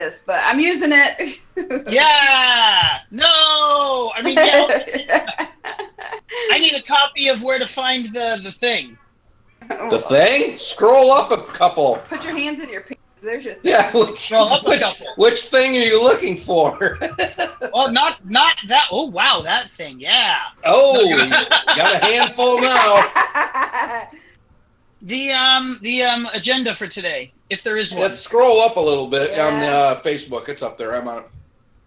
this, but I'm using it. Yeah. No. I mean, yeah. I need a copy of where to find the thing. The thing? Scroll up a couple. Put your hands in your pants. There's your thing. Yeah, Scroll up a couple. which thing are you looking for? Well, not that. Oh, wow, that thing. Yeah. Oh, you got a handful now. The agenda for today, if there is one. Let's scroll up a little bit on Facebook. It's up there. I'm on.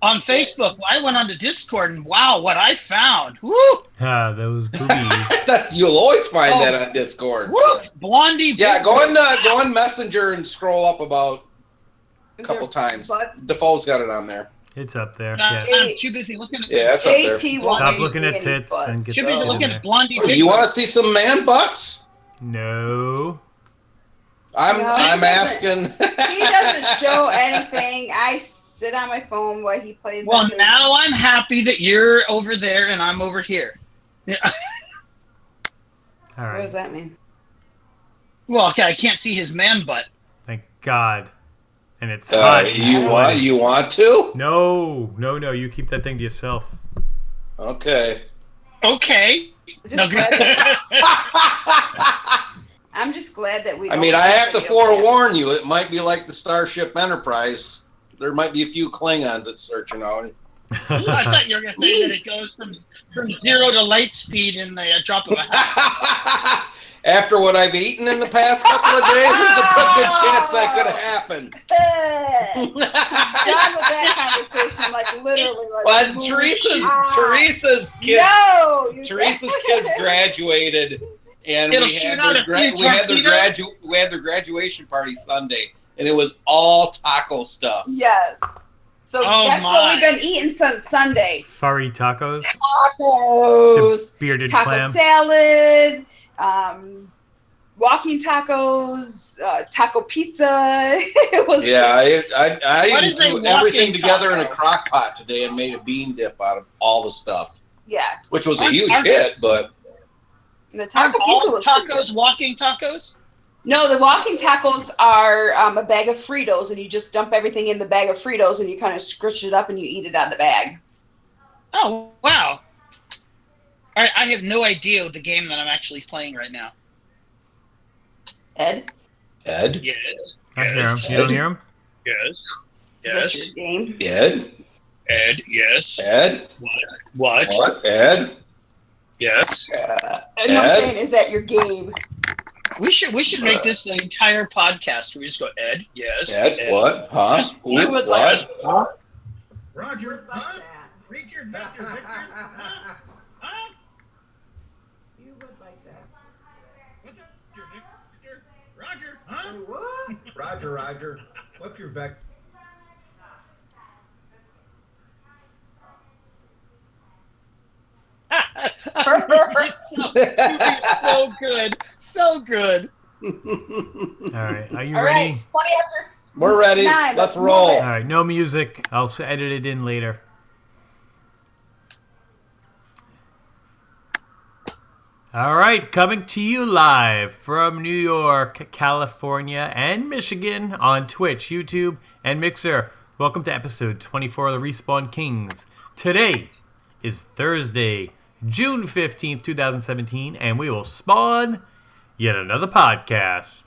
On Facebook, I went onto Discord, and wow, what I found! Woo! Those boobies. You'll always find that on Discord. Woo! Blondie. Yeah, go on Messenger and scroll up about a couple times. Defoe's got it on there. It's up there. I'm too busy looking at. Yeah, it's up there. Stop looking at tits and get Too busy looking at Blondie. Oh, you want to see some man butts? No. I'm asking. He doesn't show anything. I sit on my phone while he plays. Well, now I'm happy that you're over there and I'm over here. Yeah. All right. What does that mean? Well, okay, I can't see his man butt. Thank God. And it's hot. You want to? No. You keep that thing to yourself. Okay. I'm just glad that we. I mean, I have to forewarn you. It might be like the Starship Enterprise. There might be a few Klingons that's searching out. I thought you were going to say that it goes from 0 to light speed in the drop of a hat. After what I've eaten in the past couple of days, there's a pretty good chance that could have happened. Done with that conversation, like literally. Like, well, Teresa's kids. No, Teresa's kids graduated, and we had their graduation party Sunday, and it was all taco stuff. Yes. So guess what we've been eating since Sunday? Furry tacos. Tacos. The bearded taco clam. Salad. Walking tacos. Taco pizza. It was. Yeah, I even threw everything together in a crock pot today and made a bean dip out of all the stuff. Yeah. Which was a huge hit, but. The taco pizza was tacos walking tacos? No, the walking tacos are a bag of Fritos, and you just dump everything in the bag of Fritos, and you kind of scritch it up, and you eat it out of the bag. Oh, wow. I have no idea the game that I'm actually playing right now. Ed? Yes. I hear him. You don't hear him? Yes. Is that your game? Ed, yes. Ed? What? Ed? Yes. No, I'm saying, is that your game? We should make this an entire podcast where we just go, Ed, yes. Ed. What? Huh? You would what? Huh? Roger, huh? Richard, Victor, huh? You would like that. What's up, Victor? Roger, huh? What? Roger. What's your vector? So good. All right. Are you All ready? right, 20 after. We're ready. 9, Let's roll. All right. No music. I'll edit it in later. All right. Coming to you live from New York, California, and Michigan on Twitch, YouTube, and Mixer. Welcome to episode 24 of the Respawn Kings. Today is Thursday, June 15th, 2017, and we will spawn yet another podcast.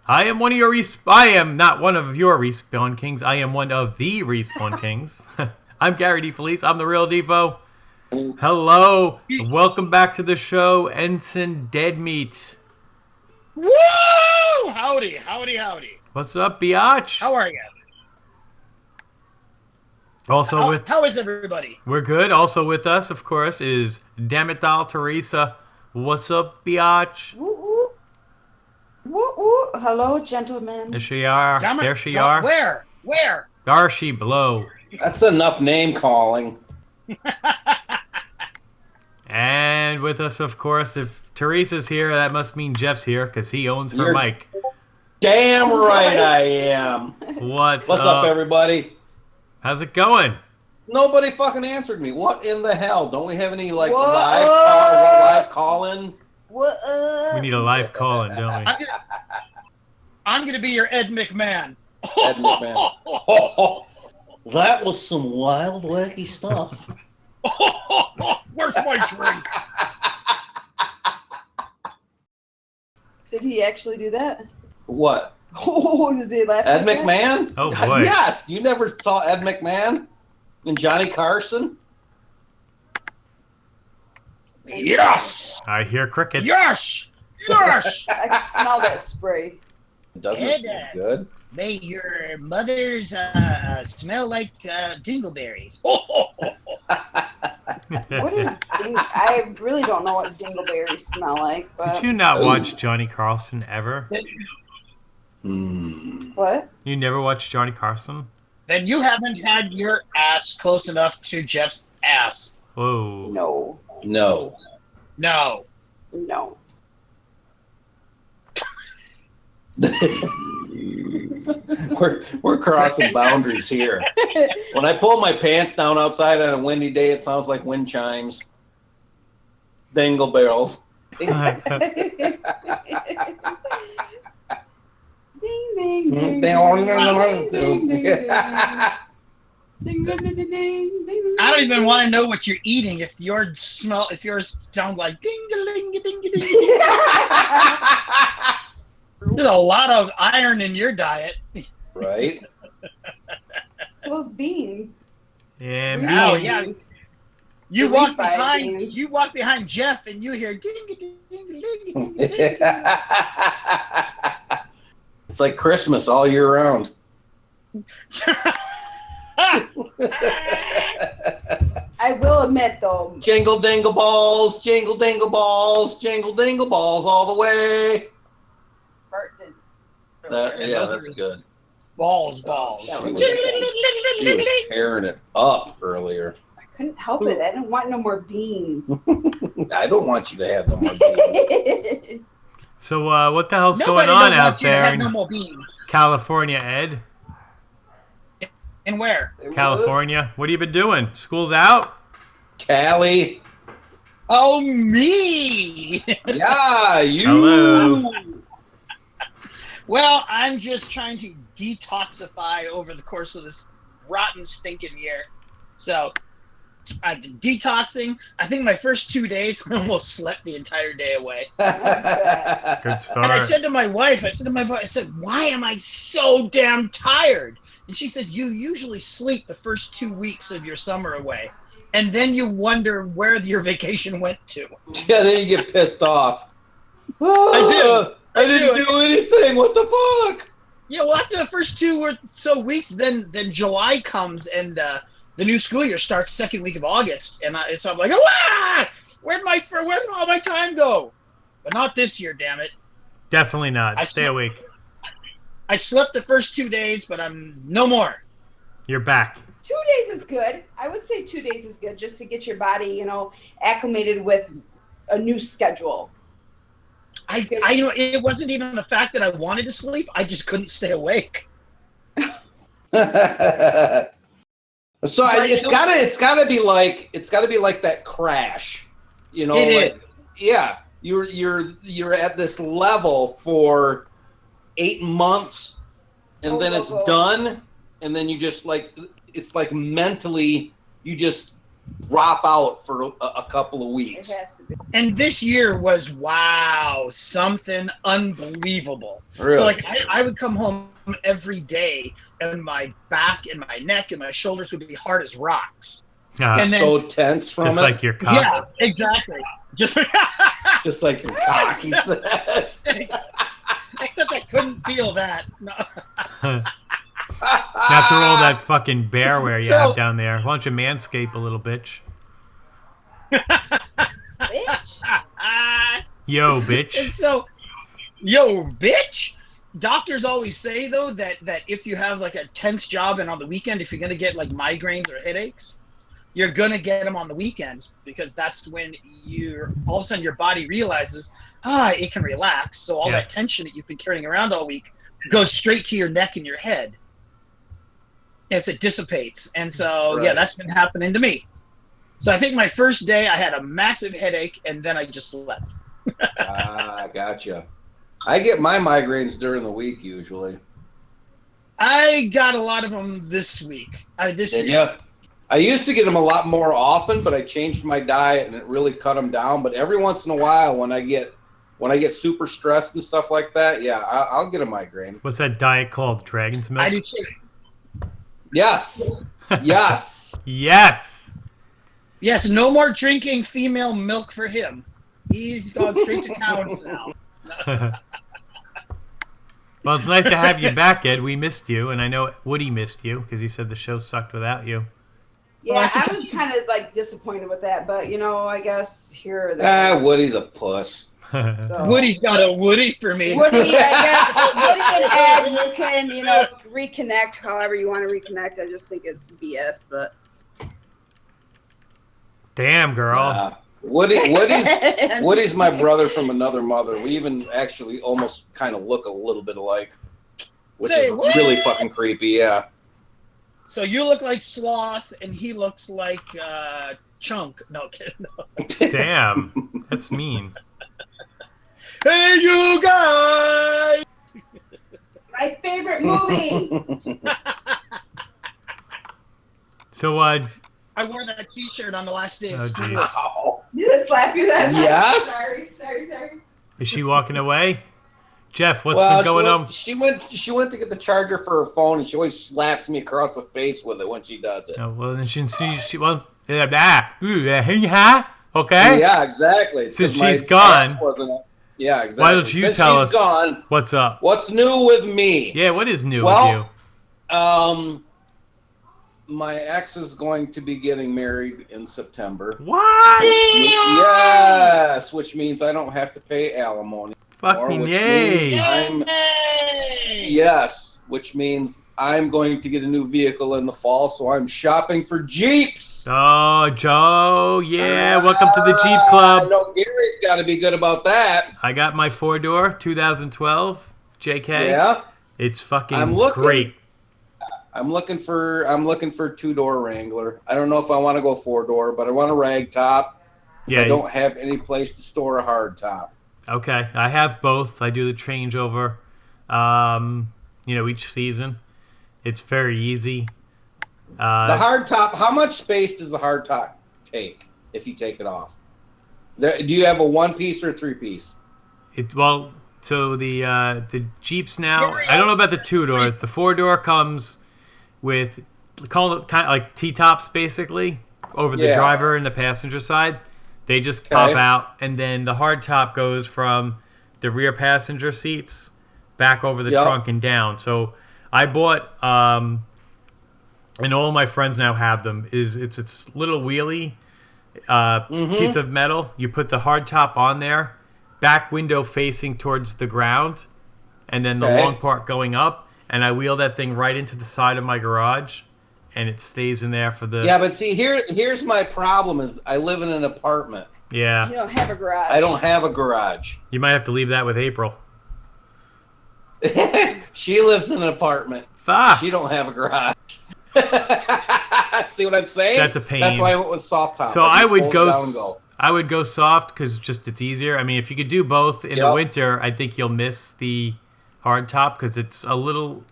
I am not one of your Respawn Kings. I am one of the Respawn Kings. I'm Gary DeFelice. I'm the real Defo. Hello. Welcome back to the show, Ensign Deadmeat. Woo! Howdy. What's up, biatch? How are you? How is everybody? We're good. Also with us, of course, is Damital Teresa. What's up, biatch? Woo, woo. Woo, woo. Hello, gentlemen. There she are. There she are. Where? There she blow. That's enough name calling. And with us, of course, if Teresa's here, that must mean Jeff's here because he owns her mic. Damn right I am. What's up, everybody? How's it going? Nobody fucking answered me. What in the hell? Don't we have any live call-in? We need a live call-in, don't we? I'm gonna be your Ed McMahon. Ed McMahon. Oh, that was some wild, wacky stuff. Where's my drink? Did he actually do that? What? Oh, does he laugh? Ed like that? McMahon? Oh, boy. Yes. You never saw Ed McMahon and Johnny Carson? Yes. I hear crickets. Yes! Yes! I can smell that spray. It doesn't Ed, smell good. May your mother's smell like dingleberries. What is I really don't know what dingleberries smell like. But Did you not Ooh. watch Johnny Carson ever? What? You never watched Johnny Carson? Then you haven't had your ass close enough to Jeff's ass. Whoa. No. No. No. No. We're crossing boundaries here. When I pull my pants down outside on a windy day, it sounds like wind chimes. Dingle bells. Ding ding ding. Ding ding ding ding ding. I don't even want to know what you're eating if yours sound like ding a ling a ding a ding. There's a lot of iron in your diet. Right? So those beans. And Oh, beans. yeah. Beans. You The walk refried behind beans. you walk behind Jeff and you hear ding a ding a ding a ding a ding. It's like Christmas all year round. I will admit though, Jingle dingle balls, jingle dingle balls, jingle dingle balls all the way. Bert did. Yeah, that's good. Balls. That was She was tearing it up earlier. I couldn't help it. I didn't want no more beans. I don't want you to have no more beans. So, what the hell's Nobody going on does out want you to there have in no more beans. California, Ed? And where? California? What have you been doing? School's out? Callie. Oh, me! Yeah, you. Hello. Well, I'm just trying to detoxify over the course of this rotten, stinking year. So, I've been detoxing. I think my first 2 days, I almost slept the entire day away. Good And I start. said to my wife, I said, why am I so damn tired? And she says, you usually sleep the first 2 weeks of your summer away. And then you wonder where your vacation went to. Yeah, then you get pissed off. I do. I didn't do. do anything. What the fuck? Yeah, well, after the first 2 or so weeks, then July comes and the new school year starts second week of August, and so I'm like, ah! Where'd all my time go? But not this year, damn it. Definitely not. Stay awake. I slept the first 2 days, but I'm no more. You're back. 2 days is good. I would say 2 days is good just to get your body, acclimated with a new schedule. I it wasn't even the fact that I wanted to sleep. I just couldn't stay awake. So it's gotta be like that crash, It like is. yeah, you're at this level for 8 months, and then it's done, and then you just it's like mentally you just drop out for a couple of It weeks. has to be. And this year was something unbelievable. Really? So I would come home every day and my back and my neck and my shoulders would be hard as rocks. And then- So tense from Just it, like your cock. Yeah, exactly. Just just like your cock. He says. except I couldn't feel that. No. After all that fucking bearware you So- have down there, why don't you manscape a little, bitch? Bitch. Yo, And bitch. so, yo, bitch. Doctors always say though that if you have like a tense job and on the weekend, if you're gonna get like migraines or headaches, you're gonna get them on the weekends because that's when all of a sudden your body realizes it can relax. So all that Yes. tension that you've been carrying around all week goes straight to your neck and your head as it dissipates. And so yeah, Right. that's been happening to me. So I think my first day I had a massive headache and then I just slept. Gotcha. I get my migraines during the week usually. I got a lot of them this week. This year. Yeah. I used to get them a lot more often, but I changed my diet and it really cut them down. But every once in a while, when I get super stressed and stuff like that, yeah, I'll get a migraine. What's that diet called? Dragon's milk? I do too. Yes. Yes. Yes. Yes, no more drinking female milk for him. He's gone straight to cows now. Well, it's nice to have you back, Ed. We missed you, and I know Woody missed you because he said the show sucked without you. Yeah, I was kind of like disappointed with that, but I guess here or there. Woody's a puss. So. Woody's got a Woody for me. Woody, I guess. Woody and Ed, you can, reconnect however you want to reconnect. I just think it's BS, but. Damn, girl. Woody's my brother from another mother. We even actually almost kind of look a little bit alike, which is really fucking creepy. Yeah. So you look like Sloth, and he looks like Chunk. No kidding. No. Damn, that's mean. Hey, you guys! My favorite movie. So, I wore that T-shirt on the last day of school. geez. Ow. Did I slap you that time? Yes. Sorry. Is she walking away? Jeff, what's been going on? She went to get the charger for her phone, and she always slaps me across the face with it when she does it. Oh, well, then she well, okay. Yeah, exactly. Since 'Cause my she's gone. ex wasn't- Yeah, exactly. Why don't you Since tell she's us gone, what's up? what's new with me? Yeah, what is new Well, with you? My ex is going to be getting married in September. What? Yes, which means I don't have to pay alimony. Fucking which yay! means which means I'm going to get a new vehicle in the fall, so I'm shopping for Jeeps. Oh, Joe, yeah, welcome to the Jeep I Club. know Gary's got to be good about that. I got my 4-door 2012 JK. Yeah, It's fucking I'm looking. great. I'm looking for a 2-door Wrangler. I don't know if I want to go 4-door, but I want a rag top. Yeah, I don't have any place to store a hard top. Okay, I have both. I do the changeover, each season. It's very easy. The hard top. How much space does the hard top take if you take it off? Do you have a 1-piece or a 3-piece? So the Jeeps now. I don't know about the 2-doors. The 4-door comes with call it kind of like T-tops basically over the driver and the passenger side. They just pop out, and then the hard top goes from the rear passenger seats back over the trunk and down. So I bought, and all my friends now have them. It's little wheelie piece of metal. You put the hard top on there, back window facing towards the ground, and then the long part going up. And I wheel that thing right into the side of my garage, and it stays in there for the... Yeah, but see, here's my problem is I live in an apartment. Yeah. You don't have a garage. I don't have a garage. You might have to leave that with April. She lives in an apartment. Fuck. She don't have a garage. See what I'm saying? That's a pain. That's why I went with soft top. So I I just would fold it go... down and go. I would go soft because it's easier. I mean, if you could do both in the winter, I think you'll miss the hard top because it's a little...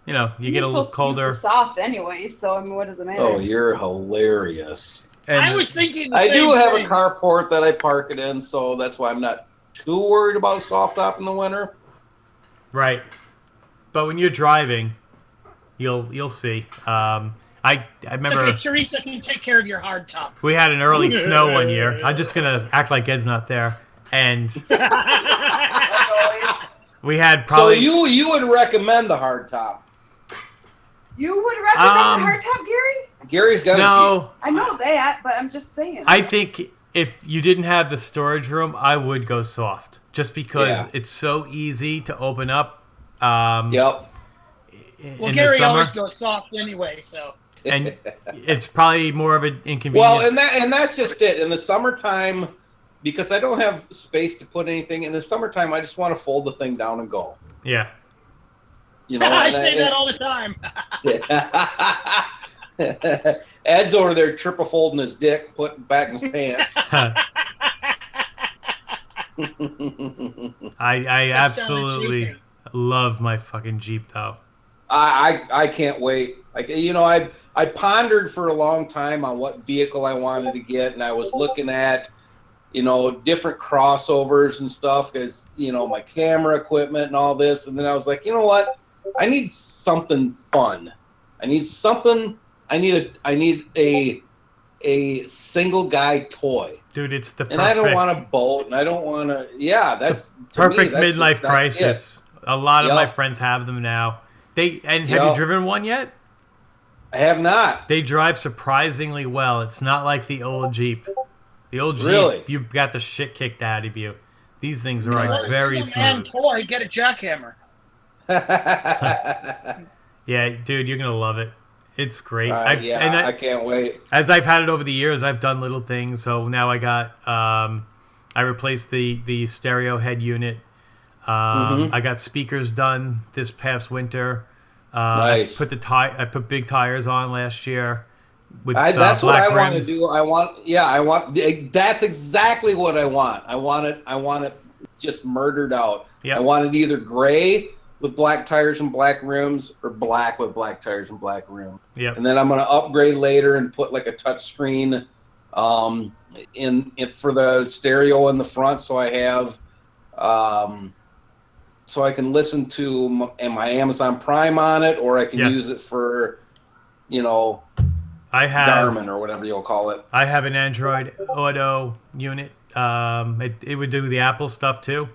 you get a little colder. Used to soft anyway, so I mean, what does it matter? Oh, you're hilarious. And I was thinking. I do have a carport that I park it in, so that's why I'm not too worried about soft top in the winter. right, but when you're driving, you'll see. I remember Okay, Teresa can take care of your hard top. we had an early snow one year. I'm just gonna act like Ed's not there, and we had probably. So you would recommend the hard top? You would recommend the hard top, Gary? Gary's got a Jeep. No, I know that, but I'm just saying. I think if you didn't have the storage room, I would go soft, just because it's so easy to open up. Yep. Well, in Gary the summer, always goes soft anyway, so. and it's probably more of an inconvenience. Well, and that's just it. In the summertime, because I don't have space to put anything in the summertime, I just want to fold the thing down and go. Yeah. I say that all the time. Ed's over there triple folding his dick, putting back in his pants. I absolutely love my fucking Jeep though. I can't wait. Like, you know, I pondered for a long time on what vehicle I wanted to get, and I was looking at, you know, different crossovers and stuff because, you know, my camera equipment and all this. And then I was like, you know what? I need something fun. I need a single guy toy. Dude, it's the perfect. And I don't want a boat, and I don't want to. Yeah, that's perfect to me, midlife crisis. A lot of my Yep. friends have them now. Have you Yep. driven one yet? I have not. They drive surprisingly well. It's not like the old Jeep. The old Jeep, Really? you got the shit kicked out of you. These things are Nice. like very And smooth. toy, get a jackhammer. Yeah, dude, you're gonna love it. It's great. I can't wait. As I've had it over the years, I've done little things. So now I got, I replaced the stereo head unit. I got speakers done this past winter. Nice. I put big tires on last year. With That's what black I want to rims. do. That's exactly what I want. I want it just murdered out. Yep. I want it either gray with black tires and black rims or black with black tires and black rims. Yep. And then I'm going to upgrade later and put like a touch screen in for the stereo in the front, so I have so I can listen to my Amazon Prime on it, or I can Yes. use it for, you know, I have Garmin or whatever you'll call it. I have an Android Auto unit. It would do the Apple stuff too,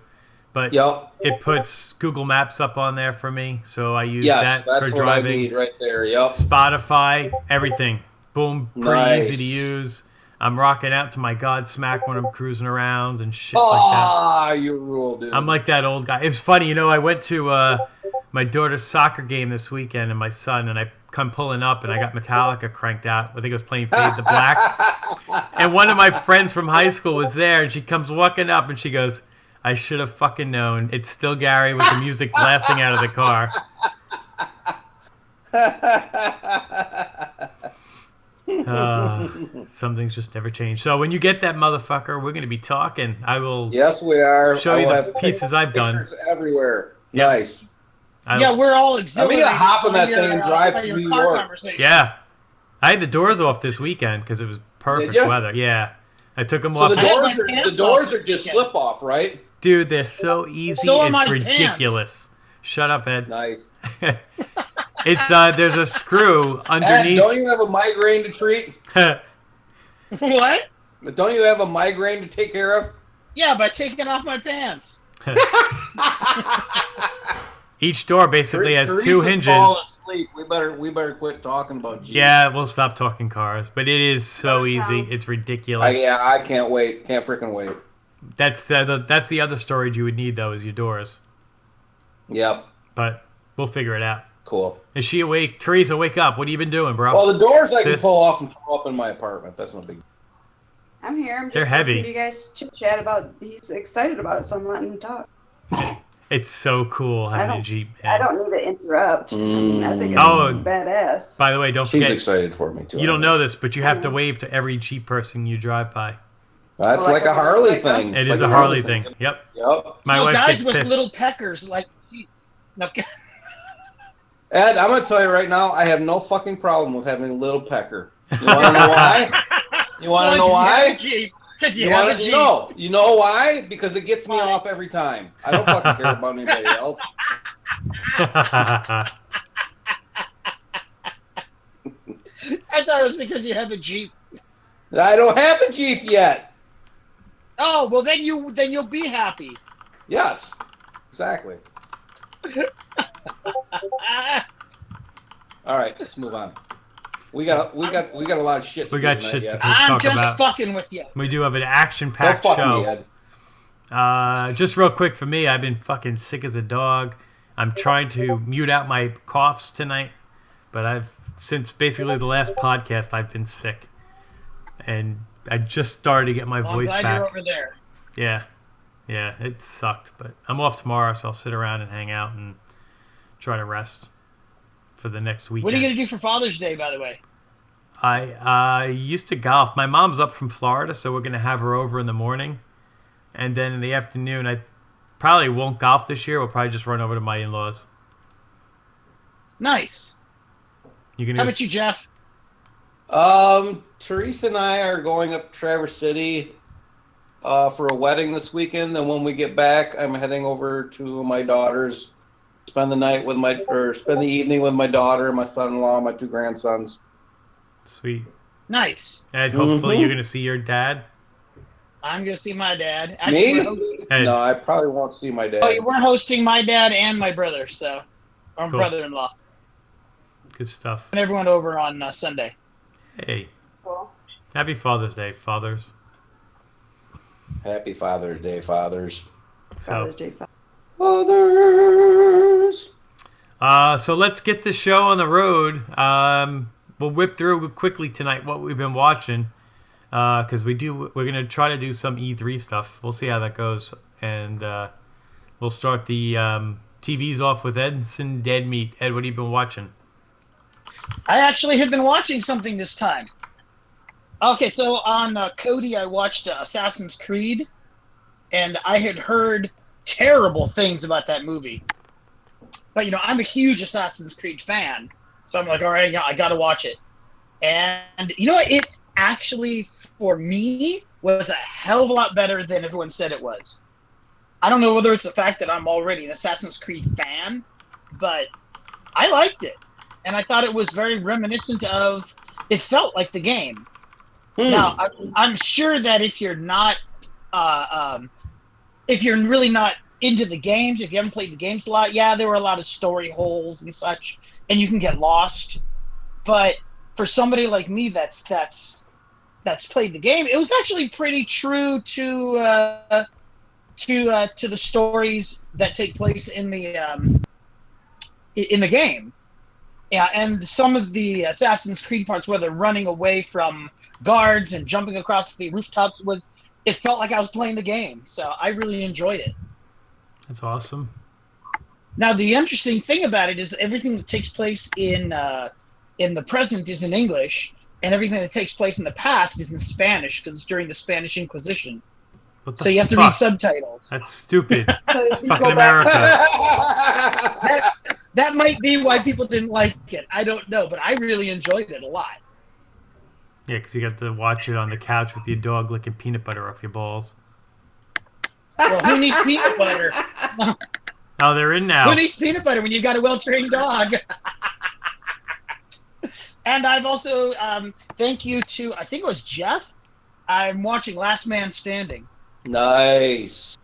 but Yep. it puts Google Maps up on there for me, so I use Yes, that that's for what driving. I need right there. Yep. Spotify, everything. Boom, pretty Nice. easy to use. I'm rocking out to my Godsmack when I'm cruising around and shit like that. Ah, you rule, dude. I'm like that old guy. It's funny, you know, I went to my daughter's soccer game this weekend and my son, and I come pulling up and I got Metallica cranked out. I think it was playing Fade to Black. And one of my friends from high school was there, and she comes walking up and she goes, I should have fucking known. It's still Gary with the music blasting out of the car. Some things just never change. So when you get that motherfucker, we're going to be talking. I will Yes, we are. show I you will the have pieces I've done. pictures everywhere. Yep. Nice. Yeah, we're all I'm exhilarated. gonna hop on that by thing and drive by to your New car York. conversation. Yeah. I had the doors off this weekend because it was perfect Did ya? weather. Yeah. I took them So off. the I had doors my are pants the doors off are just weekend. slip off, right? Dude, they're so easy. So are my it's pants. ridiculous. Shut up, Ed. Nice. It's there's a screw Ed, underneath. don't you have a migraine to treat? What? Don't you have a migraine to take care of? Yeah, by taking off my pants. Each door basically has Teresa's two hinges. falling asleep. We better quit talking about Jeeps. Yeah, we'll stop talking cars, but it is so easy. It's ridiculous. I can't wait. Can't freaking wait. That's the other storage you would need though, is your doors. Yep. But we'll figure it out. Cool. Is she awake? Teresa, wake up. What have you been doing, bro? Well, the doors I can Sis? pull off and throw up in my apartment. That's no big. I'm here. I'm just They're heavy. listening to you guys chit chat about. He's excited about it, so I'm letting him talk. It's so cool having a Jeep. I man. don't need to interrupt. I mean, I think it's Oh. badass. By the way, don't She's forget, excited for me too. you don't know this, but you have to wave to every Jeep person you drive by. That's Like like a a Harley motorcycle? thing. It It's is like a Harley thing. Yep. Yep. My wife guys gets with pissed. little peckers like. No, Ed, I'm gonna tell you right now, I have no fucking problem with having a little pecker. You wanna know why? You wanna know why? You have a Jeep. No. You know why? Because it gets me off every time. I don't fucking care about anybody else. I thought it was because you have a Jeep. I don't have a Jeep yet. Oh well, then you'll be happy. Yes. Exactly. All right, let's move on. We got a lot of shit. We do got tonight shit yet. to I'm talk just about. fucking with you. We do have an Don't action-packed fuck show. me, Ed. Just real quick for me, I've been fucking sick as a dog. I'm trying to mute out my coughs tonight, but since basically the last podcast, I've been sick, and I just started to get my Well, I'm voice glad back. you're over there. Yeah, it sucked, but I'm off tomorrow, so I'll sit around and hang out and try to rest for the next weekend. What are you gonna do for Father's Day, by the way? I used to golf. My mom's up from Florida, so we're gonna have her over in the morning, and then in the afternoon, I probably won't golf this year. We'll probably just run over to my in-laws. Nice. You can How about you, Jeff? Teresa and I are going up to Traverse City for a wedding this weekend. Then when we get back, I'm heading over to my daughter's. Spend the evening with my daughter, my son-in-law, my 2 grandsons. Sweet. Nice. Ed, hopefully you're going to see your dad. I'm going to see my dad. Me? Ed, No, I probably won't see my dad. Oh, you weren't hosting my dad and my brother, so. Or Cool. brother-in-law. good stuff. And everyone over on Sunday. Hey, Cool. happy Father's Day, fathers. Happy Father's Day, fathers. So, Fathers. so let's get the show on the road. We'll whip through quickly tonight what we've been watching, because we're gonna try to do some E3 stuff. We'll see how that goes, and we'll start the TVs off with Edson Dead Meat. Ed, what have you been watching? I actually have been watching something this time. Okay, so on Cody, I watched Assassin's Creed, and I had heard terrible things about that movie. But, I'm a huge Assassin's Creed fan, so I'm like, all right, I got to watch it. And, it actually, for me, was a hell of a lot better than everyone said it was. I don't know whether it's the fact that I'm already an Assassin's Creed fan, but I liked it. And I thought it was very reminiscent of, it felt like the game. Now, I'm sure that if you're not, if you're really not into the games, if you haven't played the games a lot, yeah, there were a lot of story holes and such, and you can get lost. But for somebody like me that's played the game, it was actually pretty true to the stories that take place in the game. Yeah, and some of the Assassin's Creed parts where they're running away from guards and jumping across the rooftops it felt like I was playing the game. So I really enjoyed it. That's awesome. Now, the interesting thing about it is everything that takes place in the present is in English, and everything that takes place in the past is in Spanish because it's during the Spanish Inquisition. What the So you have to fuck? read subtitles. That's stupid. So It's you fucking go back- America. That might be why people didn't like it. I don't know, but I really enjoyed it a lot. Yeah, because you got to watch it on the couch with your dog licking peanut butter off your balls. Well, who needs peanut butter? Oh, they're in now. Who needs peanut butter when you've got a well-trained dog? And I've also, thank you to, I think it was Jeff, I'm watching Last Man Standing. Nice.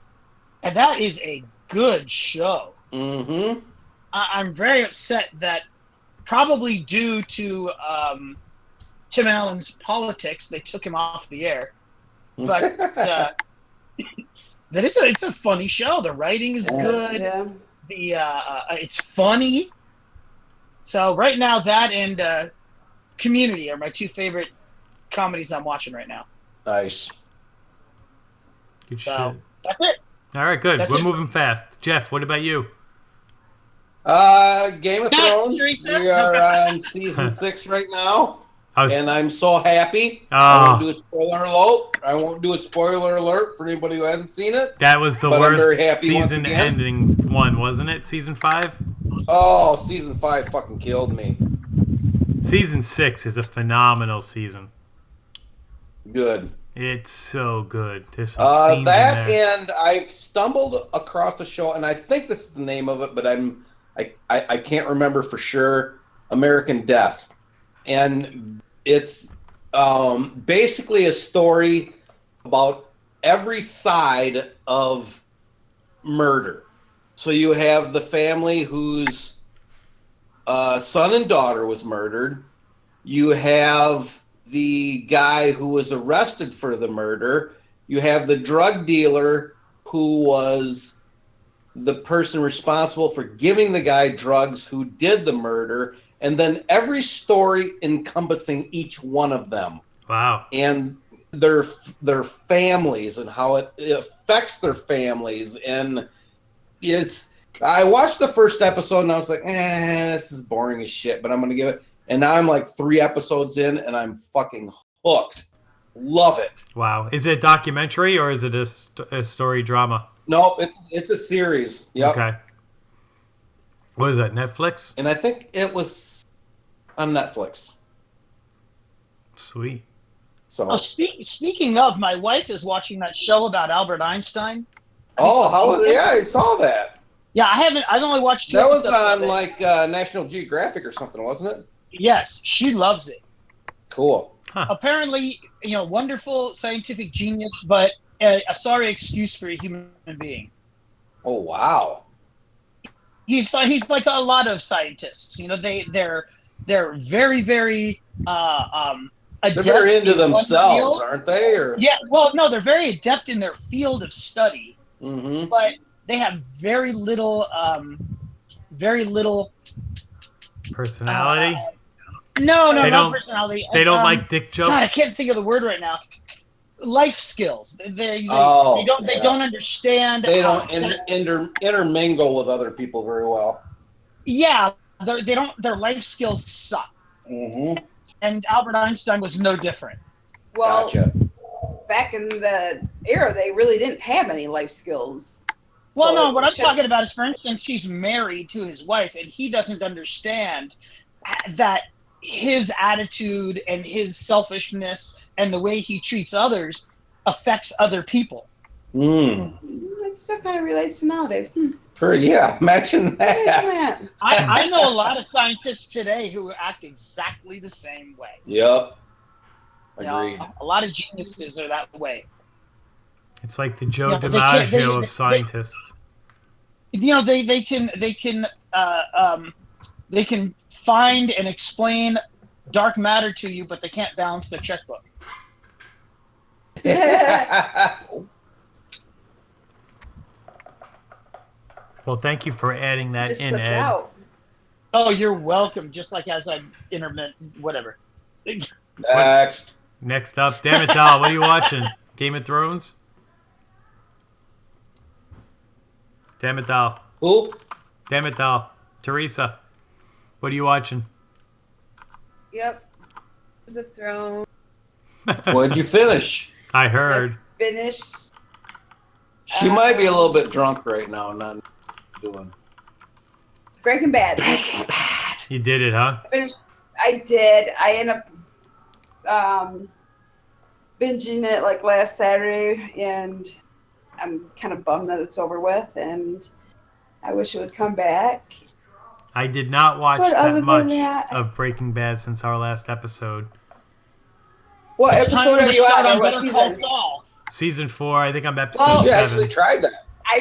And that is a good show. Mm-hmm. I'm very upset that, probably due to Tim Allen's politics, they took him off the air. But that it's a funny show. The writing is good. Yeah. It's funny. So right now, that and Community are my 2 favorite comedies I'm watching right now. Nice. Good So shit. that's it. All right, good. That's We're it. moving fast. Jeff, what about you? Game of Not Thrones. Teresa. We are on season 6 right now, I was, and I'm so happy. Oh. I won't do a spoiler alert. I won't do a spoiler alert for anybody who hasn't seen it. that was the But I'm very worst happy once season again. ending one, wasn't it? Season 5? Oh, season 5 fucking killed me. Season 6 is a phenomenal season. Good. It's so good. There's some scenes That in there. and I've stumbled across a show, and I think this is the name of it, but I can't remember for sure. American Death, and it's basically a story about every side of murder. So you have the family whose son and daughter was murdered. You have the guy who was arrested for the murder. You have the drug dealer who was the person responsible for giving the guy drugs who did the murder, and then every story encompassing each one of them Wow. and their families and how it affects their families. And I watched the first episode and I was like, this is boring as shit, but I'm gonna give it. And now I'm like 3 episodes in and I'm fucking hooked. Love it. Wow. Is it a documentary or is it a story drama? Nope, it's a series. Yep. Okay. What is that, Netflix? and I think it was on Netflix. Sweet. So, Oh, speaking of, my wife is watching that show about Albert Einstein. yeah, I saw that. Yeah, I haven't. I've only watched 2 That was episodes on of it. like National Geographic or something, wasn't it? Yes, she loves it. Cool. Apparently, wonderful scientific genius, but a sorry excuse for a human being. Oh wow. He's like a lot of scientists. They're very very They're adept very into in one themselves, field. aren't they? Or Yeah, well, no, they're very adept in their field of study, mm-hmm. but they have very little Personality? No, They not don't- personality. They don't like dick jokes? God, I can't think of the word right now. Life skills. They Oh, don't yeah. understand. They how- don't intermingle with other people very well. Yeah, they don't. Their life skills suck. Mm-hmm. And Albert Einstein was no different. Well, Gotcha. back in the era, they really didn't have any life skills. Well, So no, what I'm should- talking about is, for instance, he's married to his wife, and he doesn't understand that his attitude and his selfishness and the way he treats others affects other people. Mm. It still kind of relates to nowadays. Sure, yeah. Imagine that. Imagine that. I know a lot of scientists today who act exactly the same way. Yep. You know, Agreed. a lot of geniuses are that way. It's like the Joe Yeah, but they can't- DiMaggio of scientists. They can find and explain dark matter to you, but they can't balance their checkbook. Well, thank you for adding that Just in, slipped Ed. out. Oh, you're welcome. Just like as I intermittent, whatever. Next. Next up, damn it, Doll, what are you watching? Game of Thrones? Damn it, Doll. Who? Damn it, Doll. Teresa, what are you watching? Yep. House of Thrones. What'd you finish? I heard. Finished. She might be a little bit drunk right now, not doing. Breaking Bad. You did it, huh? Finished. I did. I ended up binging it like last Saturday, and I'm kind of bummed that it's over with, and I wish it would come back. I did not watch But other that than much that- of Breaking Bad since our last episode. What It's time episode to are you start on? on Or what Better Call season? Saul. Season 4, I think I'm episode Well- She 7. actually tried that. I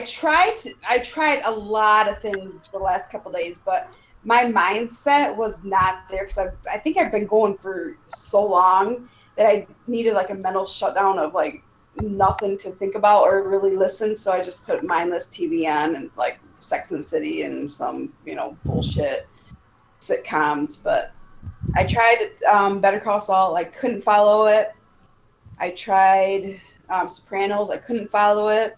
tried a lot of things the last couple days, but my mindset was not there because I think I've been going for so long that I needed like a mental shutdown of like nothing to think about or really listen. So I just put mindless TV on and like Sex and the City and some, bullshit sitcoms. But I tried Better Call Saul. I couldn't follow it. I tried Sopranos. I couldn't follow it.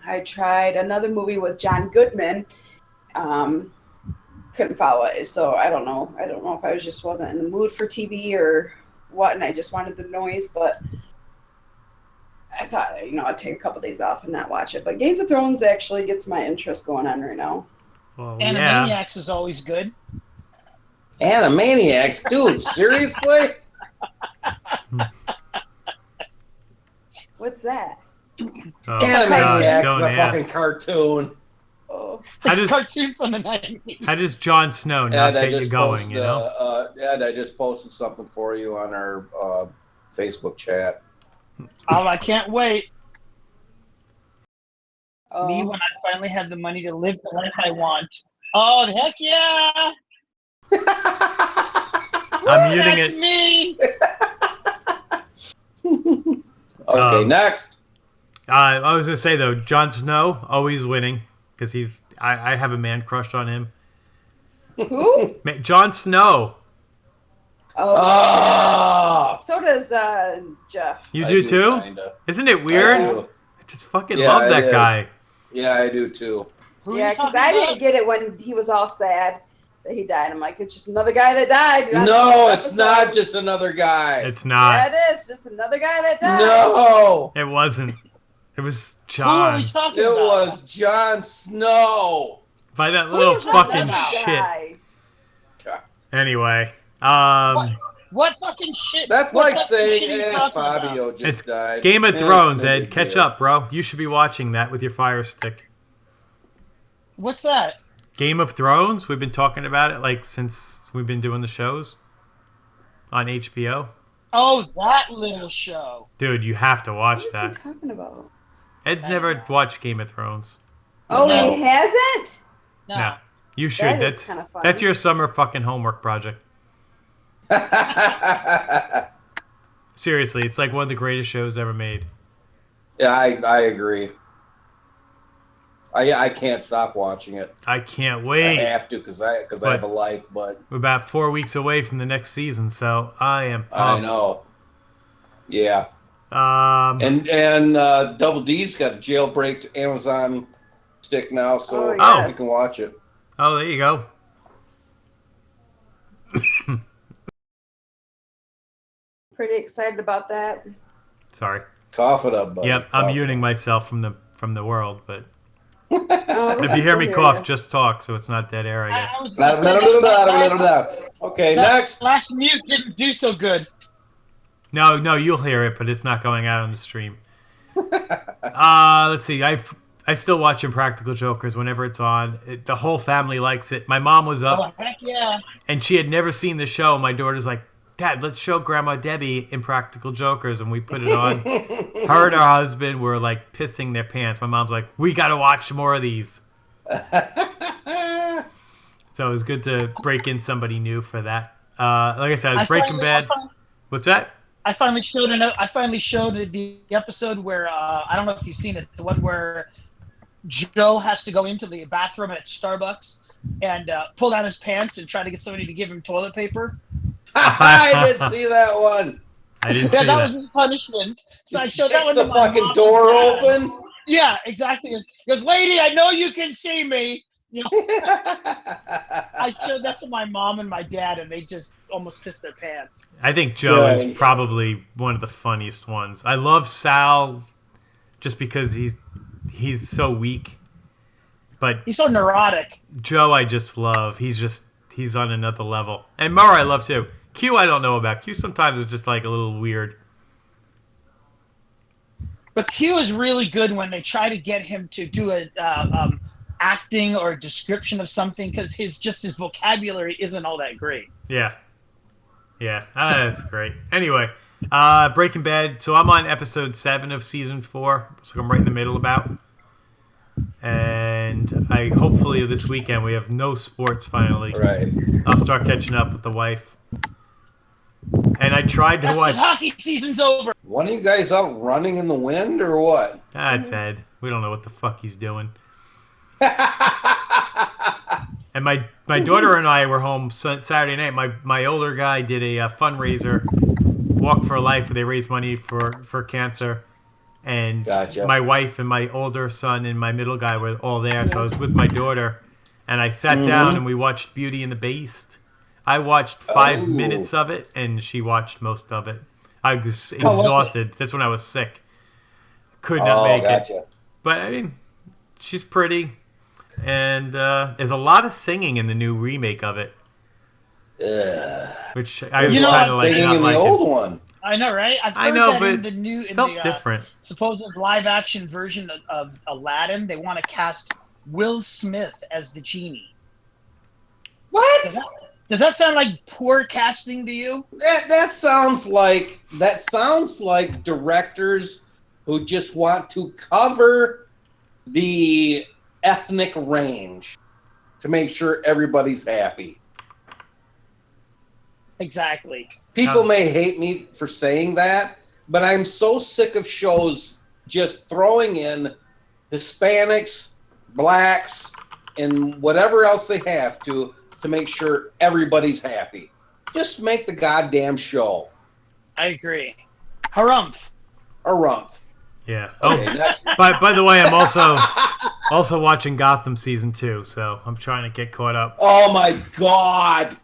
I tried another movie with John Goodman. Couldn't follow it. So I don't know. I don't know if I just wasn't in the mood for TV or what, and I just wanted the noise. But I thought, I'd take a couple days off and not watch it. But Games of Thrones actually gets my interest going on right now. Well, yeah. Animaniacs is always good. Animaniacs, dude, seriously? What's that? Oh, Animaniacs don't is a ask. fucking cartoon. Oh, It's How a does- cartoon from the 90s. How does Jon Snow not get you going, Ed, I just posted something for you on our Facebook chat. Oh, I can't wait. oh. Me when I finally have the money to live the life I want. Oh, heck yeah! I'm muting That's it. me! Okay, next. I was going to say, though, Jon Snow, always winning, because I have a man crush on him. Who? Jon Snow. Oh, Ah! so does Jeff. You I do too? kinda. Isn't it I weird? do. I just fucking Yeah, love it that is. guy. Yeah, I do too. Who are Yeah, you because talking I about? didn't get it when he was all sad that he died. I'm like, it's just another guy that died. No, This it's not episode. just another guy. It's Yeah, not. it is. Just another guy that died. No, It wasn't. It was Who are we Jon. talking it about? was Jon Snow. By that little is that fucking about? shit. Guy. Anyway, What fucking shit? That's What like fucking saying, shit are you talking about? Fabio just it's died. Game of Eh, Thrones, no Ed. big Catch deal. up, bro. You should be watching that with your Fire Stick. What's that? Game of Thrones. We've been talking about it like since we've been doing the shows on HBO. Oh, that little show. Dude, you have to watch What is that. he talking about? Ed's never watched Game of Thrones. Oh, No. he hasn't? No, you should. That is That's kinda funny. that's your summer fucking homework project. Seriously, it's like one of the greatest shows ever made. Yeah, I agree. I can't stop watching it. I can't I wait. have to because I have a life, but We're about 4 weeks away from the next season, so I am pumped. I know. Yeah, and Double D's got a jailbreaked Amazon stick now, so Oh, you can watch it. Oh, there you go. Pretty excited about that. Sorry. Cough it up, buddy. Yep, Cough I'm it muting up. myself from the world, but Oh, we if can you hear still me hear cough, you. just talk, so it's not dead air, I guess. was Blah, blah, blah, blah, blah, blah, blah. Okay, next. Last mute didn't do so good. No, you'll hear it, but it's not going out on the stream. Let's see. I still watch Impractical Jokers whenever it's on. The whole family likes it. My mom was up, Oh, heck yeah. and she had never seen the show. My daughter's like, Dad, let's show Grandma Debbie Impractical Jokers, and we put it on. Her and her husband were like pissing their pants. My mom's like, we got to watch more of these. So it was good to break in somebody new for that. Like I said, it was Breaking Bad. What's that? I finally showed the episode where I don't know if you've seen it, the one where Joe has to go into the bathroom at Starbucks and pull down his pants and try to get somebody to give him toilet paper. I did see that one. I didn't Yeah, see that that. was his punishment. So I He showed that kicks one the to my fucking mom. door open. Yeah, exactly. He goes, lady, I know you can see me. You know, I showed that to my mom and my dad, and they just almost pissed their pants. I think Joe Yeah. is probably one of the funniest ones. I love Sal just because he's so weak. But He's so neurotic. Joe I just love. He's on another level. And Murr I love too. Q I don't know about. Q sometimes is just like a little weird. But Q is really good when they try to get him to do a acting or a description of something because his vocabulary isn't all that great. Yeah. Yeah. That's great. Anyway, Breaking Bad. So I'm on episode 7 of season 4. So I'm right in the middle about. And hopefully this weekend we have no sports finally. Right. I'll start catching up with the wife. And I tried to That's watch. his hockey season's over. One of you guys out running in the wind or what? It's Ed. We don't know what the fuck he's doing. And my daughter and I were home Saturday night. My older guy did a fundraiser, Walk for Life, where they raise money for cancer. And Gotcha. my wife and my older son and my middle guy were all there. So I was with my daughter, and I sat down and we watched Beauty and the Beast. I watched 5 minutes of it, and she watched most of it. I was exhausted. That's when I was sick. Could not make gotcha. it. But I mean, she's pretty, and there's a lot of singing in the new remake of it, which I was You know, kind of like Singing not in the liking. old one. I know, right? I've I heard know, that but in the new in felt the different. supposed live action version of Aladdin, they want to cast Will Smith as the genie. What? Does that sound like poor casting to you? That sounds like directors who just want to cover the ethnic range to make sure everybody's happy. Exactly. People may hate me for saying that, but I'm so sick of shows just throwing in Hispanics, blacks, and whatever else they have to make sure everybody's happy. Just make the goddamn show. I agree. Harumph. A rump. Yeah. Okay, next. By the way, I'm also watching Gotham season 2, so I'm trying to get caught up. Oh my god!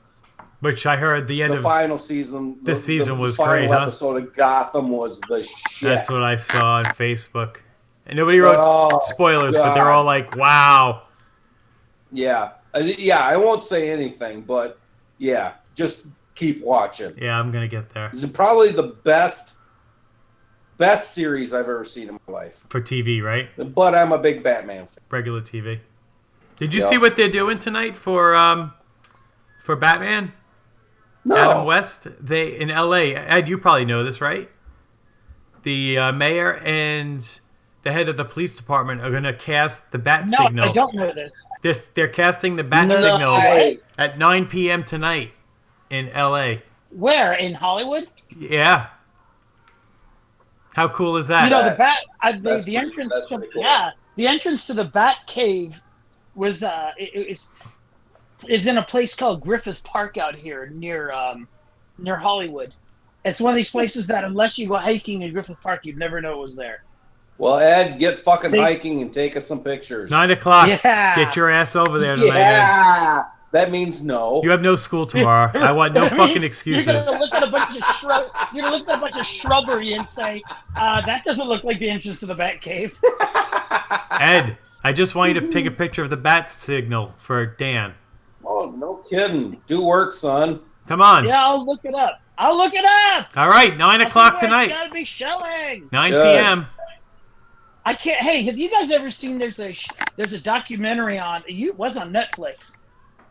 Which I heard the end The of. final season. This season was final great, huh? episode of Gotham was the shit. That's what I saw on Facebook. And nobody wrote Oh, spoilers, but they're God. all like, "Wow." Yeah. I won't say anything, but yeah, just keep watching. Yeah, I'm gonna get there This is probably the best series I've ever seen in my life. for TV, right? But I'm a big Batman fan. Regular TV. Did you Yep. see what they're doing tonight for Batman? No. Adam West. They in L.A. Ed, you probably know this, right? The mayor and the head of the police department are gonna cast the bat No, signal. I don't know this. They're casting the bat No, signal I- at 9 p.m. tonight in L.A. Where in Hollywood? Yeah. How cool is that? You know the That's- bat. that's The pretty- entrance. that's To, pretty cool. Yeah, the entrance to the Bat Cave was is in a place called Griffith Park out here near Hollywood. It's one of these places that unless you go hiking in Griffith Park, you'd never know it was there. Well, Ed, get fucking They- hiking and take us some pictures. 9 o'clock. Yeah. Get your ass over there tonight, Ed. Yeah. That means no. You have no school tomorrow. I want no That fucking means excuses. You're gonna look at a bunch of shrubbery and say, "That doesn't look like the entrance to the Bat Cave." Ed, I just want you to take a picture of the bat signal for Dan. Oh, no kidding. Do work, son. Come on. Yeah, I'll look it up. All right, 9 o'clock It's tonight. gotta be showing. 9 Good. p.m. I can't. Hey, have you guys ever seen? There's a documentary on. It was on Netflix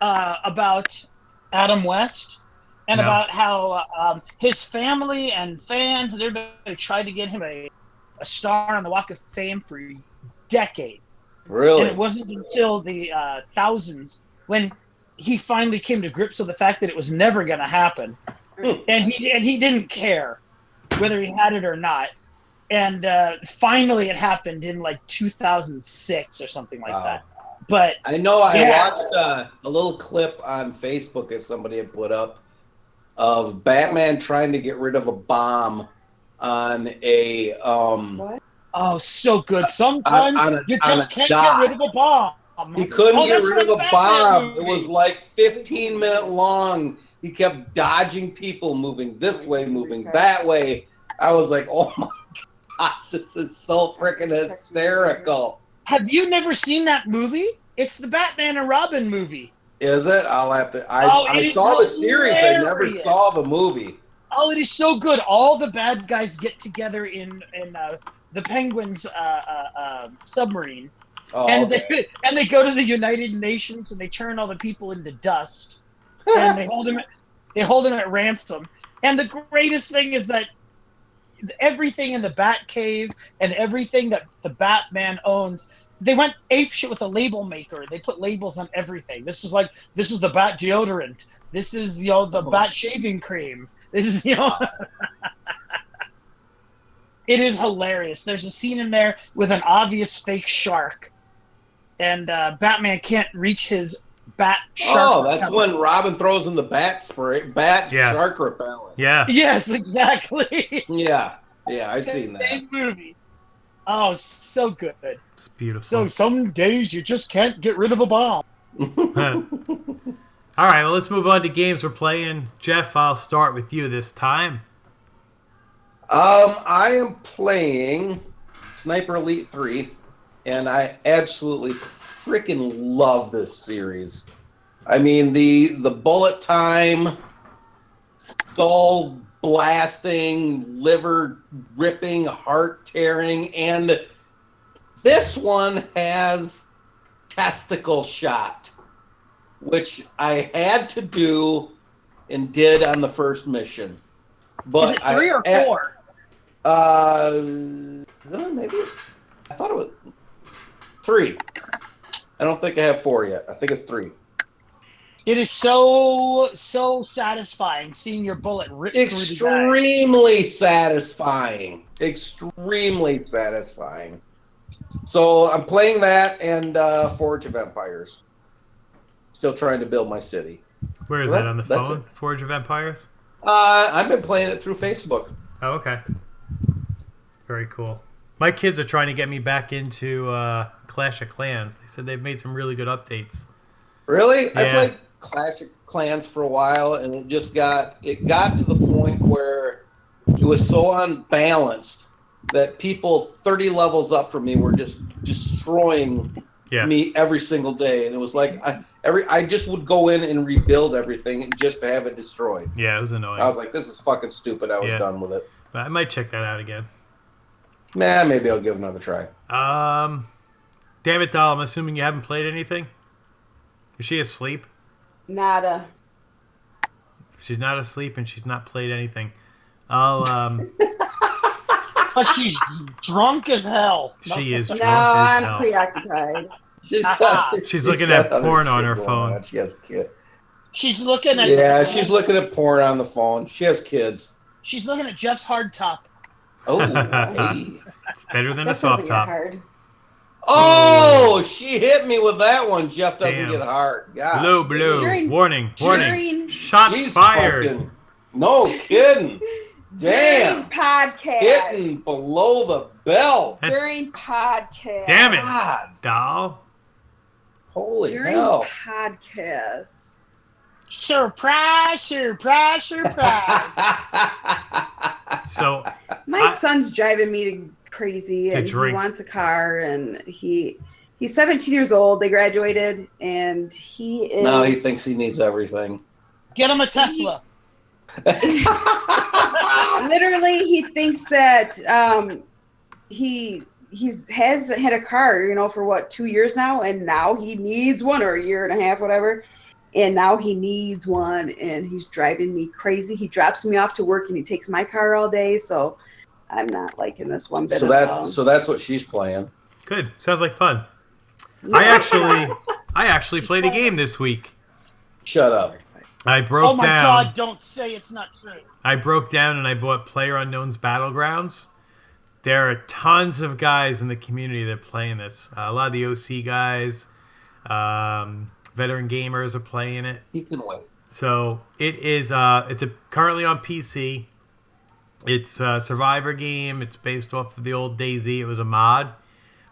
about Adam West and No. about how his family and fans and everybody tried to get him a star on the Walk of Fame for decades. And Really? it wasn't until the thousands when he finally came to grips with the fact that it was never going to happen, and he didn't care whether he had it or not. And finally, it happened in like 2006 or something like Wow. that. But I know I Yeah. watched a little clip on Facebook that somebody had put up of Batman trying to get rid of a bomb on a What? oh, so good. Sometimes on a- you on just a can't dock. get rid of a bomb. he couldn't Oh, get that's rid of the a Batman bomb. movie. It was like 15-minute long. He kept dodging people, moving this way, moving that way. I was like, oh my gosh, this is so freaking hysterical. Have you never seen that movie? It's the Batman and Robin movie. Is it? I'll have to. Oh, I it is saw the series. I never hilarious. saw the movie. Oh, it is so good. All the bad guys get together in the Penguins submarine, Oh, and okay. they go to the United Nations and they turn all the people into dust, and they hold them at ransom. And the greatest thing is that everything in the Bat Cave and everything that the Batman owns, they went apeshit with a label maker. They put labels on everything. This is the Bat deodorant. This is the Bat shaving cream. This is it is hilarious. There's a scene in there with an obvious fake shark, and Batman can't reach his bat shark. Oh, that's when Robin throws in the bat Yeah. shark repellent. Yeah. Yes, exactly. Yeah, I've seen that. Same movie. Oh, so good. It's beautiful. So some days you just can't get rid of a bomb. All right, well, let's move on to games we're playing. Jeff, I'll start with you this time. I am playing Sniper Elite 3, and I absolutely freaking love this series. I mean, the bullet time, skull blasting, liver ripping, heart tearing, and this one has testicle shot, which I had to do and did on the first mission. But Is it 3 or 4? Maybe. I thought it was 3. I don't think I have 4 yet. I think it's 3. It is so satisfying seeing your bullet rip through the guy. Extremely satisfying. Extremely satisfying. So I'm playing that and Forge of Empires. Still trying to build my city. Where is So that on the that's phone? it. Forge of Empires? I've been playing it through Facebook. Oh, okay. Very cool. My kids are trying to get me back into Clash of Clans. They said they've made some really good updates. Really? I Yeah. played Clash of Clans for a while, and it got to the point where it was so unbalanced that people 30 levels up from me were just destroying Yeah. me every single day, and it was like I just would go in and rebuild everything just to have it destroyed. Yeah, it was annoying. I was like, this is fucking stupid. I was Yeah. done with it. But I might check that out again. Maybe I'll give it another try. Damn it, doll. I'm assuming you haven't played anything. Is she asleep? Nada. She's not asleep, and she's not played anything. I'll But she's drunk as hell. She is No, drunk as I'm hell. preoccupied. She's looking at got porn on shit her going phone. on. She has kids. She's looking at She's looking at porn on the phone. She has kids. She's looking at Jeff's hardtop. Oh, hey. It's better than a That doesn't soft get top. hard. Oh, she hit me with that one. Jeff doesn't Damn. get hard. God. Blue. During- Warning. during- Shots She's fired. fucking- no kidding. Damn. During podcast. Hitting below the belt. During podcast. Damn it. God. Doll. Holy During hell. podcast. Surprise, surprise, surprise. So, My son's driving me crazy, To and drink. he wants a car, and he's 17 years old. They graduated, and he is. No, he thinks he needs everything. Get him a Tesla. Literally, he thinks that he's hasn't had a car, for what, 2 years now, and now he needs one, or a year and a half, whatever. And now he needs one, and he's driving me crazy. He drops me off to work, and he takes my car all day. So I'm not liking this one bit. So that's what she's playing. good. Sounds like fun. I actually played a game this week. Shut up. I broke Oh my down. God! Don't say it's not true. I broke down and I bought PlayerUnknown's Battlegrounds. There are tons of guys in the community that are playing this. A lot of the OC guys, veteran gamers are playing it. You can wait. So it is. It's currently on PC. It's a Survivor game. It's based off of the old DayZ. It was a mod.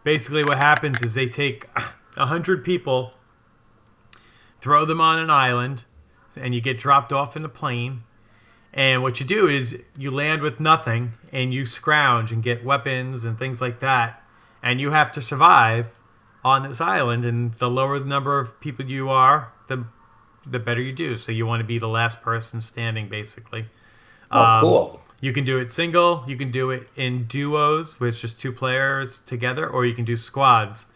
Basically, what happens is they take 100 people, throw them on an island, and you get dropped off in a plane. And what you do is you land with nothing, and you scrounge and get weapons and things like that. And you have to survive on this island. And the lower the number of people you are, the better you do. So you want to be the last person standing, basically. Oh, cool. You can do it single. You can do it in duos, which is just 2 players together, or you can do squads.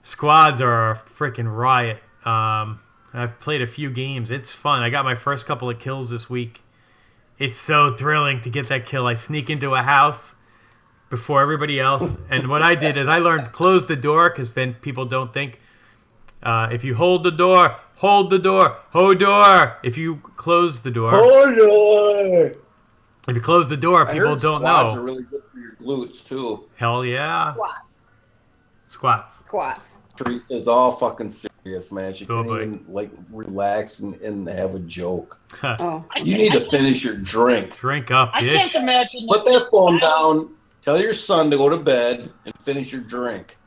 Squads are a freaking riot. I've played a few games. It's fun. I got my first couple of kills this week. It's so thrilling to get that kill. I sneak into a house before everybody else, and what I did is I learned to close the door, because then people don't think. If you hold the door, hold door. If you close the door, Hold on. if you close the door, I people heard don't squats know. are really good for your glutes too. Hell yeah. Squats. Squats. Teresa's all fucking serious, man. She Oh, can't boy. even relax and have a joke. Oh. You need to finish your drink. Drink up, I can't bitch. imagine. Put that phone down. Tell your son to go to bed and finish your drink.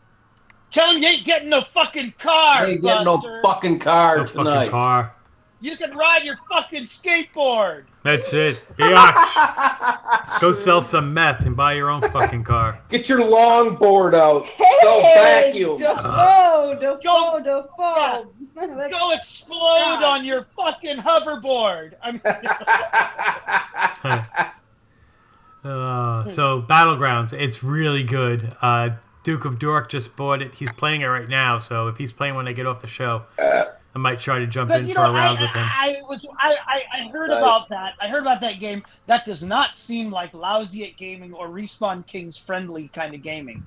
Tell him you ain't getting no fucking car. You ain't getting no Buster. fucking car No tonight. fucking car. You can ride your fucking skateboard. That's it. Yeah. Go sell some meth and buy your own fucking car. Get your longboard out. Go Hey, vacuum. Defoe. Let's- Go explode on your fucking hoverboard. I mean, So Battlegrounds, it's really good. Duke of Dork just bought it. He's playing it right now. So if he's playing when I get off the show, I might try to jump but in you for know, a round with him. I heard Nice. about that. I heard about that game. That does not seem like Lousy at Gaming or Respawn Kings friendly kind of gaming.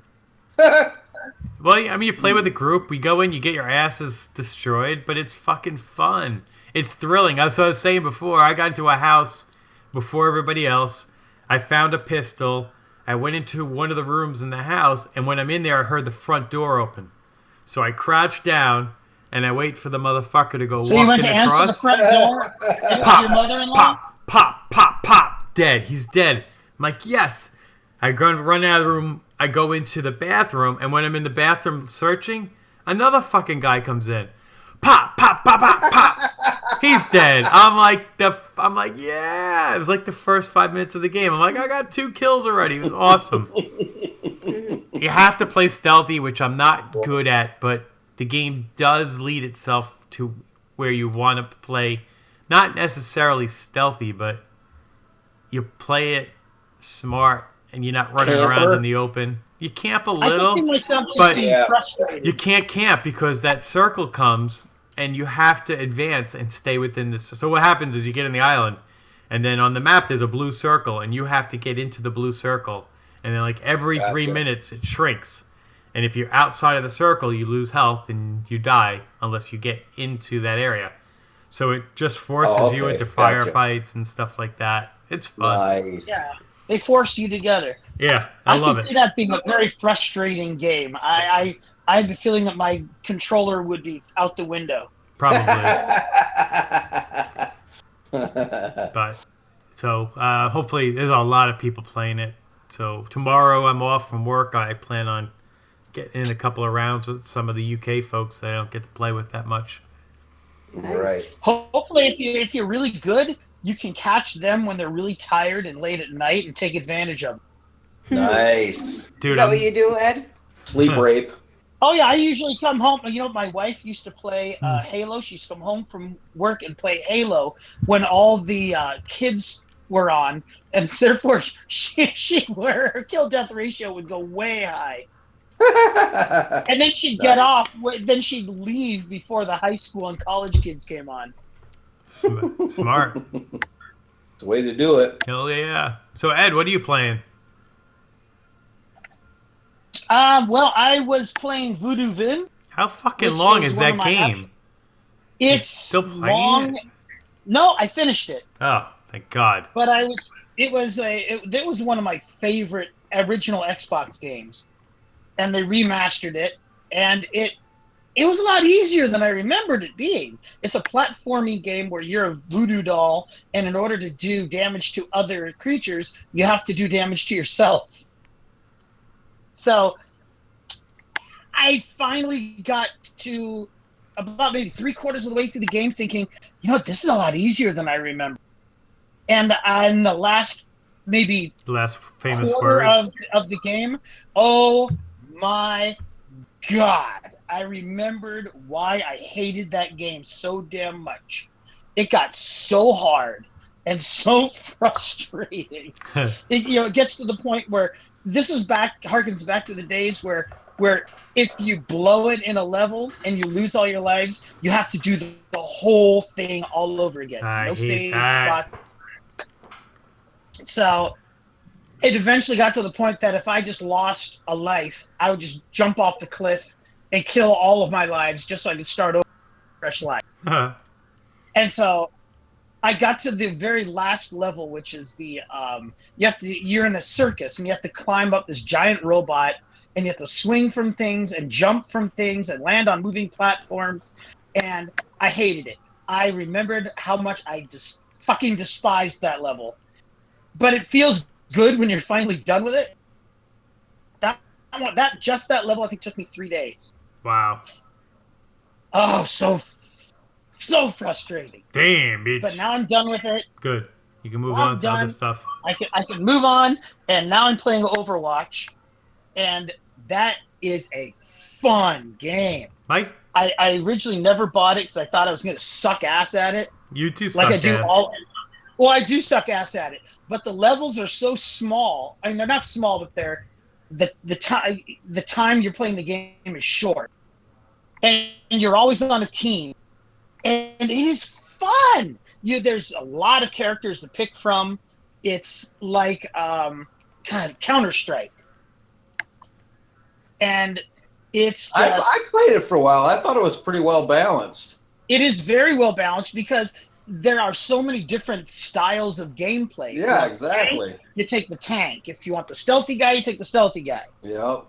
Well, I mean, you play with a group. We go in, you get your asses destroyed, but it's fucking fun. It's thrilling. As I was saying before, I got into a house before everybody else. I found a pistol. I went into one of the rooms in the house, and when I'm in there, I heard the front door open. So I crouched down, and I wait for the motherfucker to go So you went walking to answer the across. front door? Pop, Your mother-in-law? pop. Dead. He's dead. I'm like, yes. I run out of the room. I go into the bathroom, and when I'm in the bathroom searching, another fucking guy comes in. Pop. He's dead. I'm like, yeah. It was like the first 5 minutes of the game. I'm like, I got 2 kills already. It was awesome. You have to play stealthy, which I'm not good at, but the game does lead itself to where you want to play, not necessarily stealthy, but you play it smart and you're not running around Camper? in the open. You camp a I can little, see myself just but being Yeah. frustrated. you can't camp because that circle comes and you have to advance and stay within this. So what happens is you get in the island, and then on the map there's a blue circle, and you have to get into the blue circle. And then like every 3 Gotcha. minutes it shrinks. And if you're outside of the circle, you lose health and you die unless you get into that area. So it just forces Oh, you okay. into Gotcha. firefights and stuff like that. It's fun. Nice. Yeah, they force you together. Yeah, I love can see it. that being a very frustrating game. I have the feeling that my controller would be out the window. Probably. But so hopefully there's a lot of people playing it. So tomorrow I'm off from work. I plan on getting in a couple of rounds with some of the UK folks that I don't get to play with that much. Right. Hopefully, if you're really good, you can catch them when they're really tired and late at night and take advantage of them. Nice. Dude, Is that what you do, Ed? Sleep rape. Oh yeah, I usually come home. You know, my wife used to play Halo. She used to come home from work and play Halo when all the kids were on, and therefore her kill death ratio would go way high. And then she'd get off. Then she'd leave before the high school and college kids came on. smart. It's the way to do it. Hell yeah. So Ed, what are you playing? Well, I was playing Voodoo Vin. How fucking Which long is is one that of my game? It's still playing long. it? No, I finished it, Oh, thank God. but it was one of my favorite original Xbox games, and they remastered it, and it was a lot easier than I remembered it being. It's a platforming game where you're a voodoo doll, and in order to do damage to other creatures, you have to do damage to yourself. So I finally got to about maybe 3/4 of the way through the game thinking, you know what, this is a lot easier than I remember. And in the last maybe The last famous quarter words. of the game, oh my God, I remembered why I hated that game so damn much. It got so hard and so frustrating. It gets to the point where this is harkens back to the days where if you blow it in a level and you lose all your lives, you have to do the whole thing all over again. I No hate save that. spots. So it eventually got to the point that if I just lost a life, I would just jump off the cliff and kill all of my lives just so I could start over fresh life. And so I got to the very last level, which is the you're in a circus and you have to climb up this giant robot and you have to swing from things and jump from things and land on moving platforms. And I hated it. I remembered how much I just fucking despised that level. But it feels good when you're finally done with it. That level I think took me 3 days. Wow. Oh, so frustrating. Damn, bitch. But now I'm done with it. Good. You can move I'm on to other done. stuff. I can move on, and now I'm playing Overwatch, and that is a fun game. Mike, I originally never bought it because I thought I was going to suck ass at it, you two like suck I do ass. Well, I do suck ass at it, but the levels are so small. I mean, they're not small, but they're the time you're playing the game is short, and you're always on a team, and it is fun. There's a lot of characters to pick from. It's like Counter-Strike, and it's just I played it for a while. I thought it was pretty well balanced. it is very well balanced because there are so many different styles of gameplay. If you Yeah, want the exactly. tank, you take the tank. If you want the stealthy guy, you take the stealthy guy. Yep.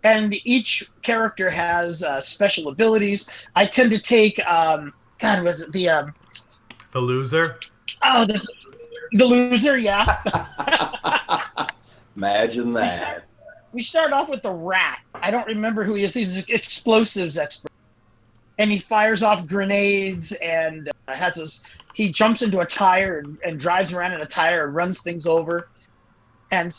And each character has special abilities. I tend to take was it the loser? the loser? Yeah. Imagine that. We start off with the rat. I don't remember who he is. He's an explosives expert, and he fires off grenades and he jumps into a tire and drives around in a tire and runs things over, and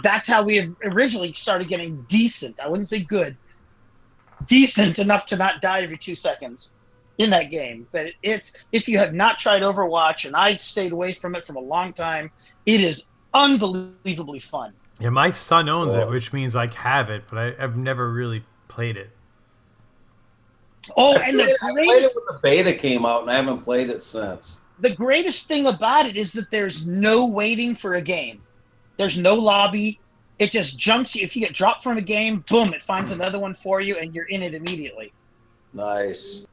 that's how we originally started getting decent. I wouldn't say good. Decent enough to not die every 2 seconds in that game. But it's, if you have not tried Overwatch, and I stayed away from it from a long time, it is unbelievably fun. Yeah, my son owns it, which means I have it, but I've never really played it. Oh, I and played it when the beta came out, and I haven't played it since. the greatest thing about it is that there's no waiting for a game. There's no lobby. It just jumps you. If you get dropped from a game, boom, it finds another one for you, and you're in it immediately. Nice.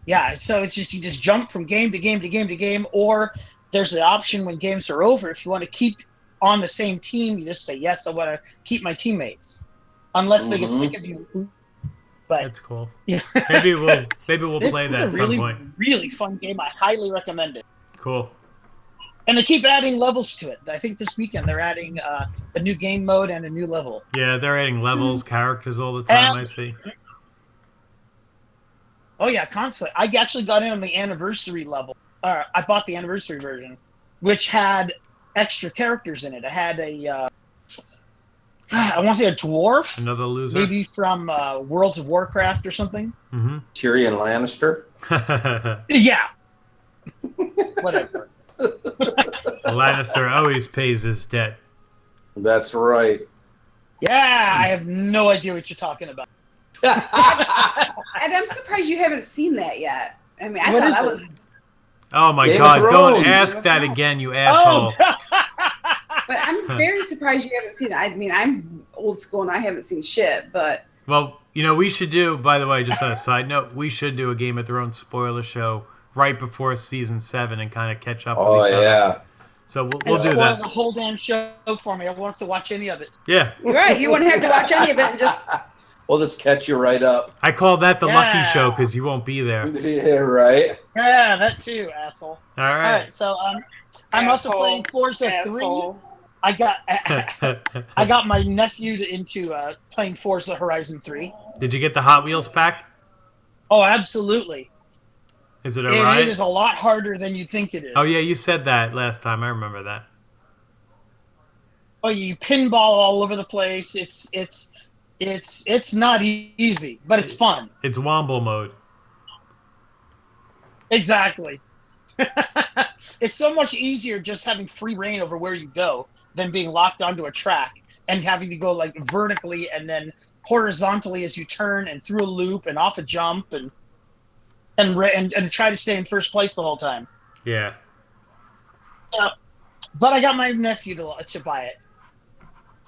Yeah, so it's just, you just jump from game to game to game to game, or there's the option when games are over, if you want to keep on the same team, you just say, yes, I want to keep my teammates. Unless they get sick of you. But That's cool. yeah. Maybe we'll It's play that a at really, some point. really fun game. I highly recommend it. Cool. And they keep adding levels to it. I think this weekend they're adding a new game mode and a new level. Yeah, they're adding levels, characters all the time, And- I see. Oh yeah, constantly. I actually got in on the anniversary level. I bought the anniversary version, which had extra characters in it. I had a, I want to say a dwarf, Another loser. maybe from Worlds of Warcraft or something. Mm-hmm. Tyrion Lannister. Yeah. Whatever. Lannister always pays his debt. That's right. Yeah, I have no idea what you're talking about. And I'm surprised you haven't seen that yet. I mean, I What thought is that it? was, Oh my Game of God! Don't Thrones. ask that again, you asshole. but I'm very surprised you haven't seen it. I mean, I'm old school and I haven't seen shit, but Well, we should do. By the way, just on a side note, we should do a Game of Thrones spoiler show right before season 7 and kind of catch up Oh with each other. yeah. So we'll And do spoil that. the whole damn show for me. I won't have to watch any of it. Yeah, you're right. You wouldn't have to watch any of it and just We'll just catch you right up. I call that the lucky Yeah. show because you won't be there. Yeah, right. Yeah, that too, asshole. All All right. right, so I'm also Asshole. playing Forza 3. asshole. I got my nephew into playing Forza Horizon 3. Did you get the Hot Wheels pack? Oh, absolutely. Is it And alright? it is a lot harder than you think it is. Oh yeah, you said that last time. I remember that. Oh, you pinball all over the place. It's not easy, but it's fun. It's Womble mode. Exactly. It's so much easier just having free reign over where you go than being locked onto a track and having to go like vertically and then horizontally as you turn and through a loop and off a jump and try to stay in first place the whole time. Yeah. But I got my nephew to buy it.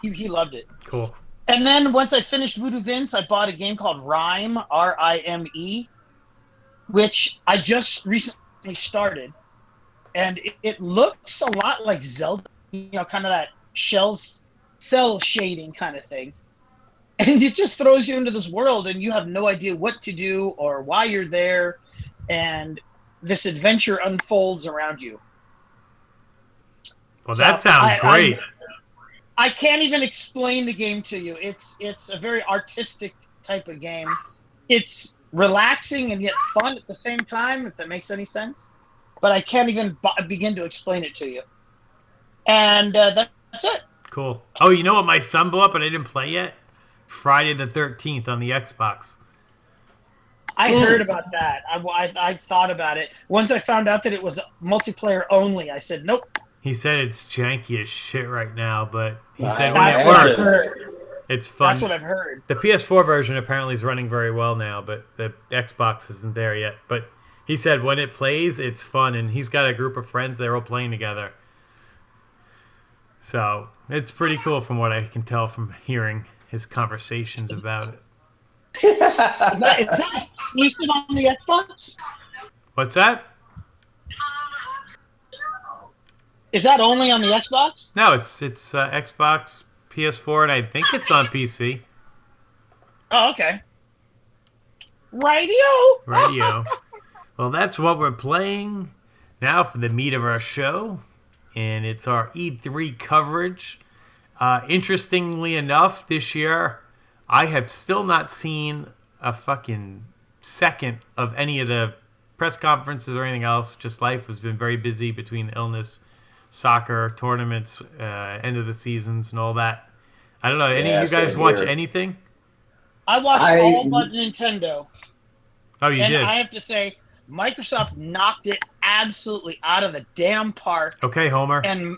He loved it. Cool. And then once I finished Voodoo Vince, I bought a game called Rime, R-I-M-E, which I just recently started. And it looks a lot like Zelda, kind of that cell shading kind of thing. And it just throws you into this world and you have no idea what to do or why you're there. And this adventure unfolds around you. Well, So that sounds great. I can't even explain the game to you. It's a very artistic type of game. It's relaxing and yet fun at the same time, if that makes any sense. But I can't even begin to explain it to you. And that's it. Cool. Oh, you know what my son blew up and I didn't play yet? Friday the 13th on the Xbox. I heard about that. I thought about it. Once I found out that it was multiplayer only, I said, nope. He said it's janky as shit right now, but he Wow. said when That's it what I've works, heard. it's fun. That's what I've heard. The PS4 version apparently is running very well now, but the Xbox isn't there yet. But he said when it plays, it's fun, and he's got a group of friends they're all playing together. So it's pretty cool from what I can tell from hearing his conversations about it. Is that exclusive on the Xbox? What's that? Is that only on the Xbox? No, it's Xbox, PS4, and I think it's on PC. Oh, okay. Radio. Radio. Well, that's what we're playing now for the meat of our show, and it's our E3 coverage. Interestingly enough, this year, I have still not seen a fucking second of any of the press conferences or anything else. Just life has been very busy between illness, soccer tournaments, end of the seasons, and all that. I don't know. Any Yeah, of you guys same watch here. anything? I watched all but Nintendo, Oh, you and did. I have to say, Microsoft knocked it absolutely out of the damn park. Okay, Homer. And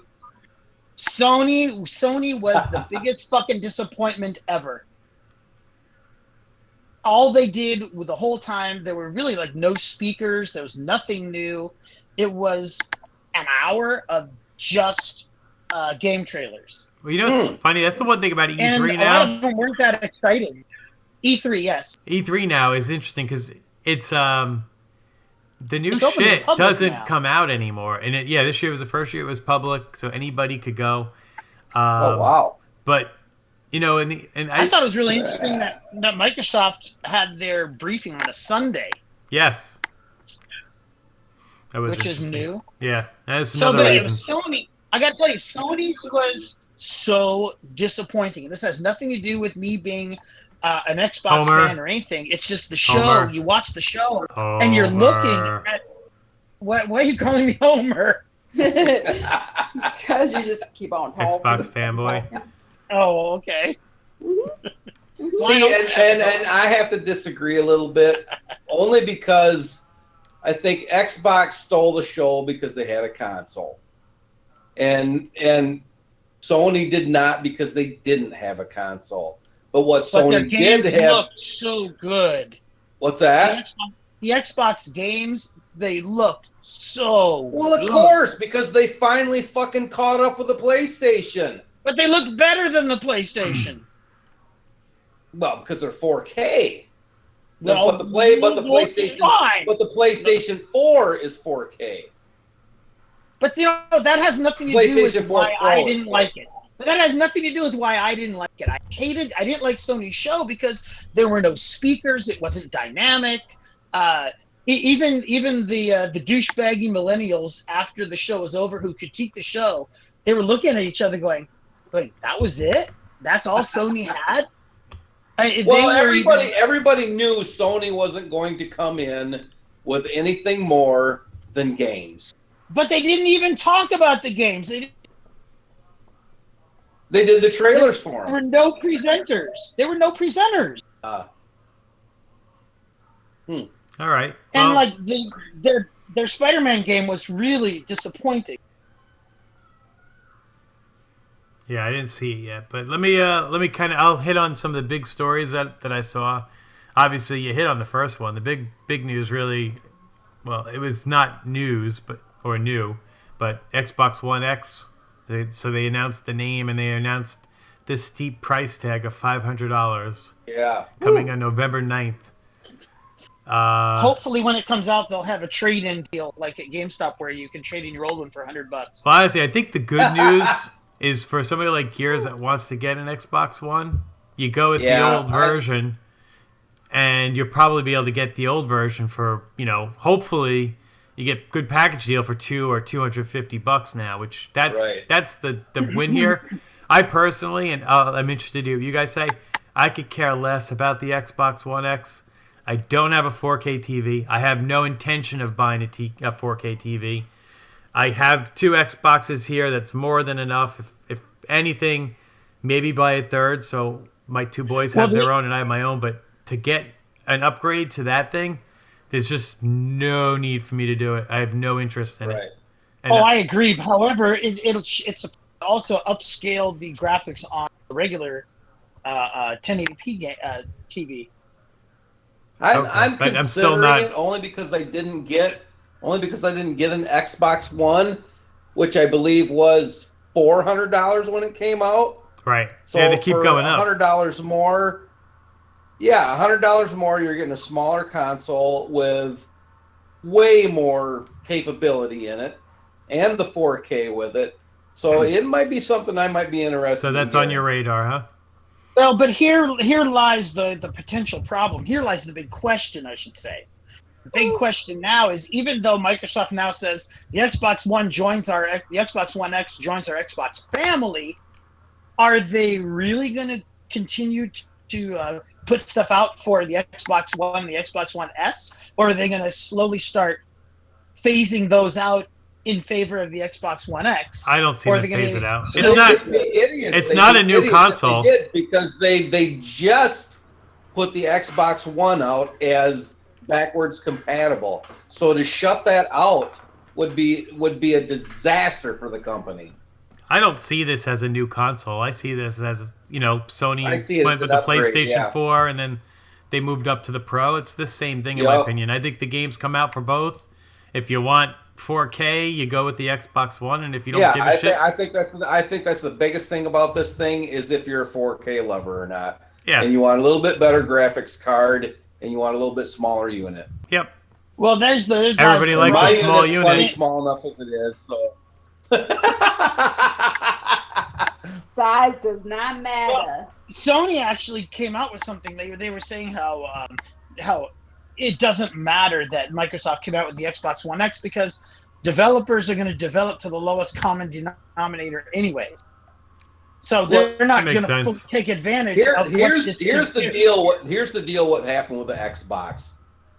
Sony was the biggest fucking disappointment ever. All they did with the whole time, there were really like no speakers. There was nothing new. It was an hour of just game trailers. Well, you know what's funny? That's the one thing about And E3 a lot now. of them weren't that exciting. E3, yes. E3 now is interesting because it's the new It's open to the shit public doesn't now. come out anymore. And this year was the first year it was public, so anybody could go. Oh wow. But and I thought it was really interesting that Microsoft had their briefing on a Sunday, yes, that was which is interesting. new. Yeah, that's So, another but reason. Sony, I got to tell you, Sony was so disappointing. This has nothing to do with me being an Xbox Homer. fan or anything. It's just the show. Homer. You watch the show, and you're looking Homer. at why are you calling me Homer? Because you just keep on home. Xbox fanboy. Oh, okay. See, and I have to disagree a little bit, only because I think Xbox stole the show because they had a console, and Sony did not because they didn't have a console. But what But their Sony games did have, looked so good. what's that? The Xbox games, they looked so Well, of good. course, because they finally fucking caught up with the PlayStation. But they looked better than the PlayStation. Well, because they're 4K. Well, but the PlayStation, fine. but the PlayStation 4 is 4K. But that has nothing to do with PlayStation 4 why Pro I is didn't like it. But that has nothing to do with why I didn't like it. I didn't like Sony's show because there were no speakers. It wasn't dynamic. Even the douchebaggy millennials after the show was over who critiqued the show, they were looking at each other going, that was it? That's all Sony had? Well, everybody knew Sony wasn't going to come in with anything more than games. But they didn't even talk about the games. They did the trailers for There were them. no presenters. All right. And Well, their Spider-Man game was really disappointing. yeah, I didn't see it yet, but let me I'll hit on some of the big stories that I saw. Obviously, you hit on the first one. The big news really, well, it was not news, but Xbox One X. So they announced the name and they announced this steep price tag of $500 Yeah. coming on November 9th. Hopefully, when it comes out, they'll have a trade-in deal like at GameStop where you can trade in your old one for $100. Well, honestly, I think the good news is for somebody like Gears that wants to get an Xbox One, you go with the old version, and you'll probably be able to get the old version for, hopefully you get good package deal for $200 or $250 now, which that's the win here. I personally, and I'm interested to hear what you guys say, I could care less about the Xbox One X. I don't have a 4K TV. I have no intention of buying a 4K TV. I have 2 Xboxes here. That's more than enough. If anything, maybe buy a third. So my 2 boys have their own and I have my own. But to get an upgrade to that thing, there's just no need for me to do it. I have no interest in it. And I agree. However, it's also upscaled the graphics on the regular 1080p TV. I'm but considering I'm still not- it only because I didn't get an Xbox One, which I believe was $400 when it came out. Right. So yeah, they keep for going up. $100 more. Yeah, $100 more, you're getting a smaller console with way more capability in it, and the 4K with it. So it might be something I might be interested. So that's in on your radar, huh? Well, but here lies the potential problem. Here lies the big question, I should say. The big question now is, even though Microsoft now says the Xbox One X joins our Xbox family, are they really going to continue to put stuff out for the Xbox One, the Xbox One S, or are they going to slowly start phasing those out in favor of the Xbox One X. I don't see Or them they're gonna phase it out. So It's not. they'd be idiots. it's They'd not be a new idiots if console. They did, because they just put the Xbox One out as backwards compatible. So to shut that out would be a disaster for the company. I don't see this as a new console. I see this as, Sony I see it went as with an the upgrade, PlayStation yeah. 4 and then they moved up to the Pro. It's the same thing in my Yup. opinion. I think the games come out for both. If you want 4K, you go with the Xbox One, and if you don't give a shit, I think that's the biggest thing about this thing is if you're a 4K lover or not. yeah, And you want a little bit better graphics card and you want a little bit smaller unit. yep. Well, there's Everybody likes My a small unit's unit. plenty small enough as it is, so. Size does not matter. Sony actually came out with something. They were saying how it doesn't matter that Microsoft came out with the Xbox One X because developers are going to develop to the lowest common denominator anyways. So they're not that going makes to sense. take advantage of Here's the deal. Here's the deal. What happened with the Xbox?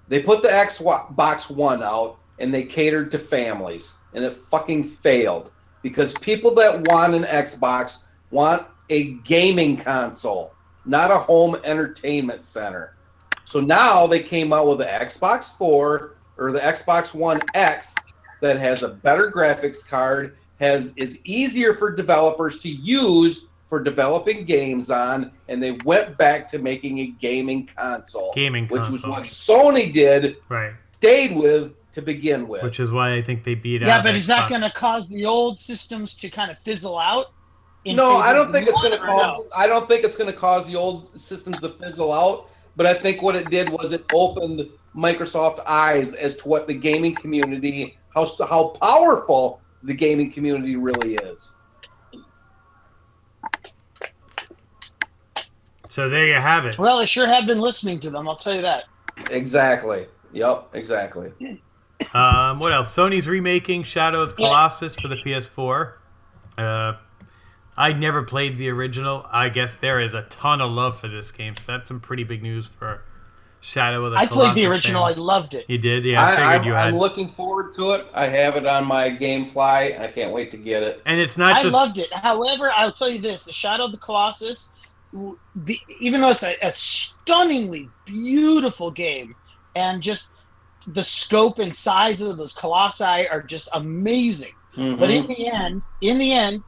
They put the Xbox One out and they catered to families, and it fucking failed because people that want an Xbox want a gaming console, not a home entertainment center. So now they came out with the Xbox 4 or the Xbox One X that has a better graphics card, is easier for developers to use for developing games on, and they went back to making a gaming console. Which was what Sony did, Right. stayed with to begin with. Which is why I think they beat out. Yeah, but is that Xbox. going to cause the old systems to kind of fizzle out? No, I don't think it's going going to cause. I don't think it's going to cause the old systems to fizzle out. But I think what it did was it opened Microsoft eyes as to what the gaming community, how powerful the gaming community really is. So there you have it. Well, I sure have been listening to them. I'll tell you that. Exactly. Yep. Exactly. What else? Sony's remaking Shadow of the Colossus for the PS4. I never played the original. I guess there is a ton of love for this game, so that's some pretty big news for Shadow of the Colossus. I played the original. fans. I loved it. You did? Yeah, I figured you had. I'm looking forward to it. I have it on my GameFly, and I can't wait to get it. And it's not I just. loved it. However, I'll tell you this: the Shadow of the Colossus, even though it's a stunningly beautiful game, and just the scope and size of those colossi are just amazing. Mm-hmm. But in the end,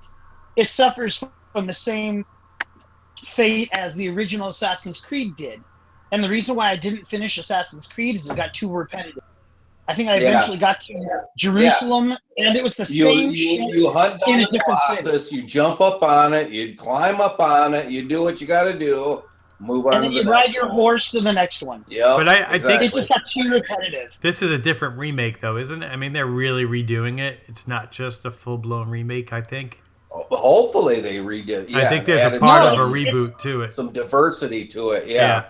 it suffers from the same fate as the original Assassin's Creed did. And the reason why I didn't finish Assassin's Creed is it got too repetitive. I think I eventually got to Jerusalem, and it was the same shit. You hunt down in a the different Colossus, you jump up on it, you climb up on it, you do what you got to do, move on And to then the you next ride your one. horse to the next one. Yeah, But I think It just got too repetitive. this is a different remake, though, isn't it? I mean, they're really redoing it. It's not just a full-blown remake, I think. Hopefully they redid it. Yeah, I think there's a added part of a some- reboot to it. some diversity to it. Yeah.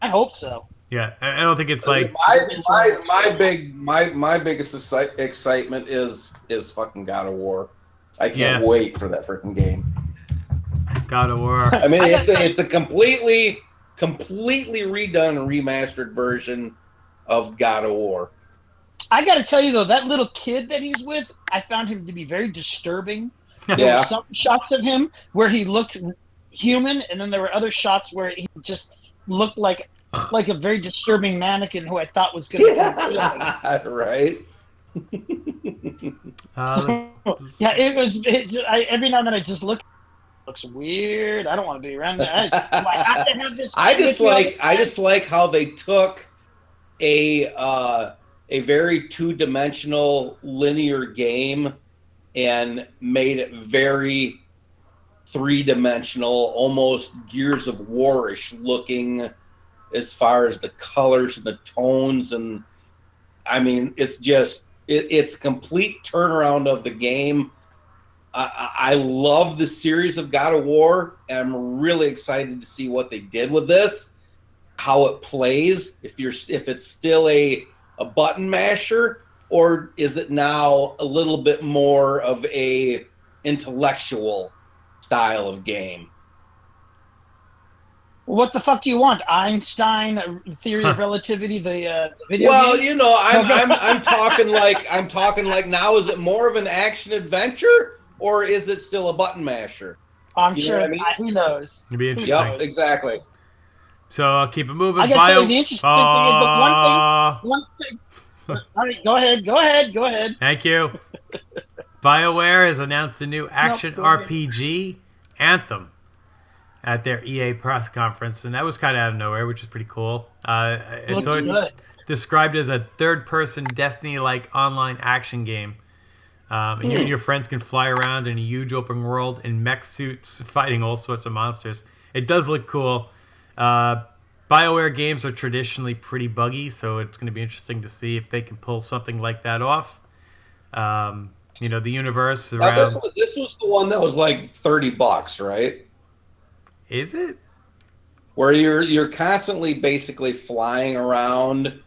I hope so. Yeah. I don't think it's like. My biggest excitement is fucking God of War. I can't Yeah. wait for that freaking game. God of War. I mean, it's a completely redone and remastered version of God of War. I got to tell you, though, that little kid that he's with, I found him to be very disturbing. There Yeah. were some shots of him where he looked human, and then there were other shots where he just looked like a very disturbing mannequin who I thought was going to kill me. Right. Yeah, every now and then I just look. Looks weird. I don't want to be around that. Do I have to have this? I just like how they took a very two-dimensional linear game and made it very three-dimensional, almost Gears of War-ish looking as far as the colors and the tones. And I mean, it's just it's a complete turnaround of the game. I love the series of God of War, and I'm really excited to see what they did with this, how it plays, if it's still a button masher, or is it now a little bit more of a intellectual style of game. What the fuck do you want? Einstein, theory of relativity, the video Well, game? you know, I'm talking like now. Is it more of an action adventure or is it still a button masher? I'm you know sure. what I mean? Who knows? It'd be interesting. Yep, exactly. So I'll keep it moving. I gotta tell you, the interesting thing is that Uh, one thing. All right, go ahead. Thank you. BioWare has announced a new action go ahead. RPG, Anthem, at their EA press conference, and that was kind of out of nowhere, which is pretty cool. It's Looks good. described as a third-person Destiny-like online action game. And you and your friends can fly around in a huge open world in mech suits, fighting all sorts of monsters. It does look cool. BioWare games are traditionally pretty buggy, so it's going to be interesting to see if they can pull something like that off. You know, the universe Now, around... this was the one that was like $30, right? Is it? Where you're constantly basically flying around,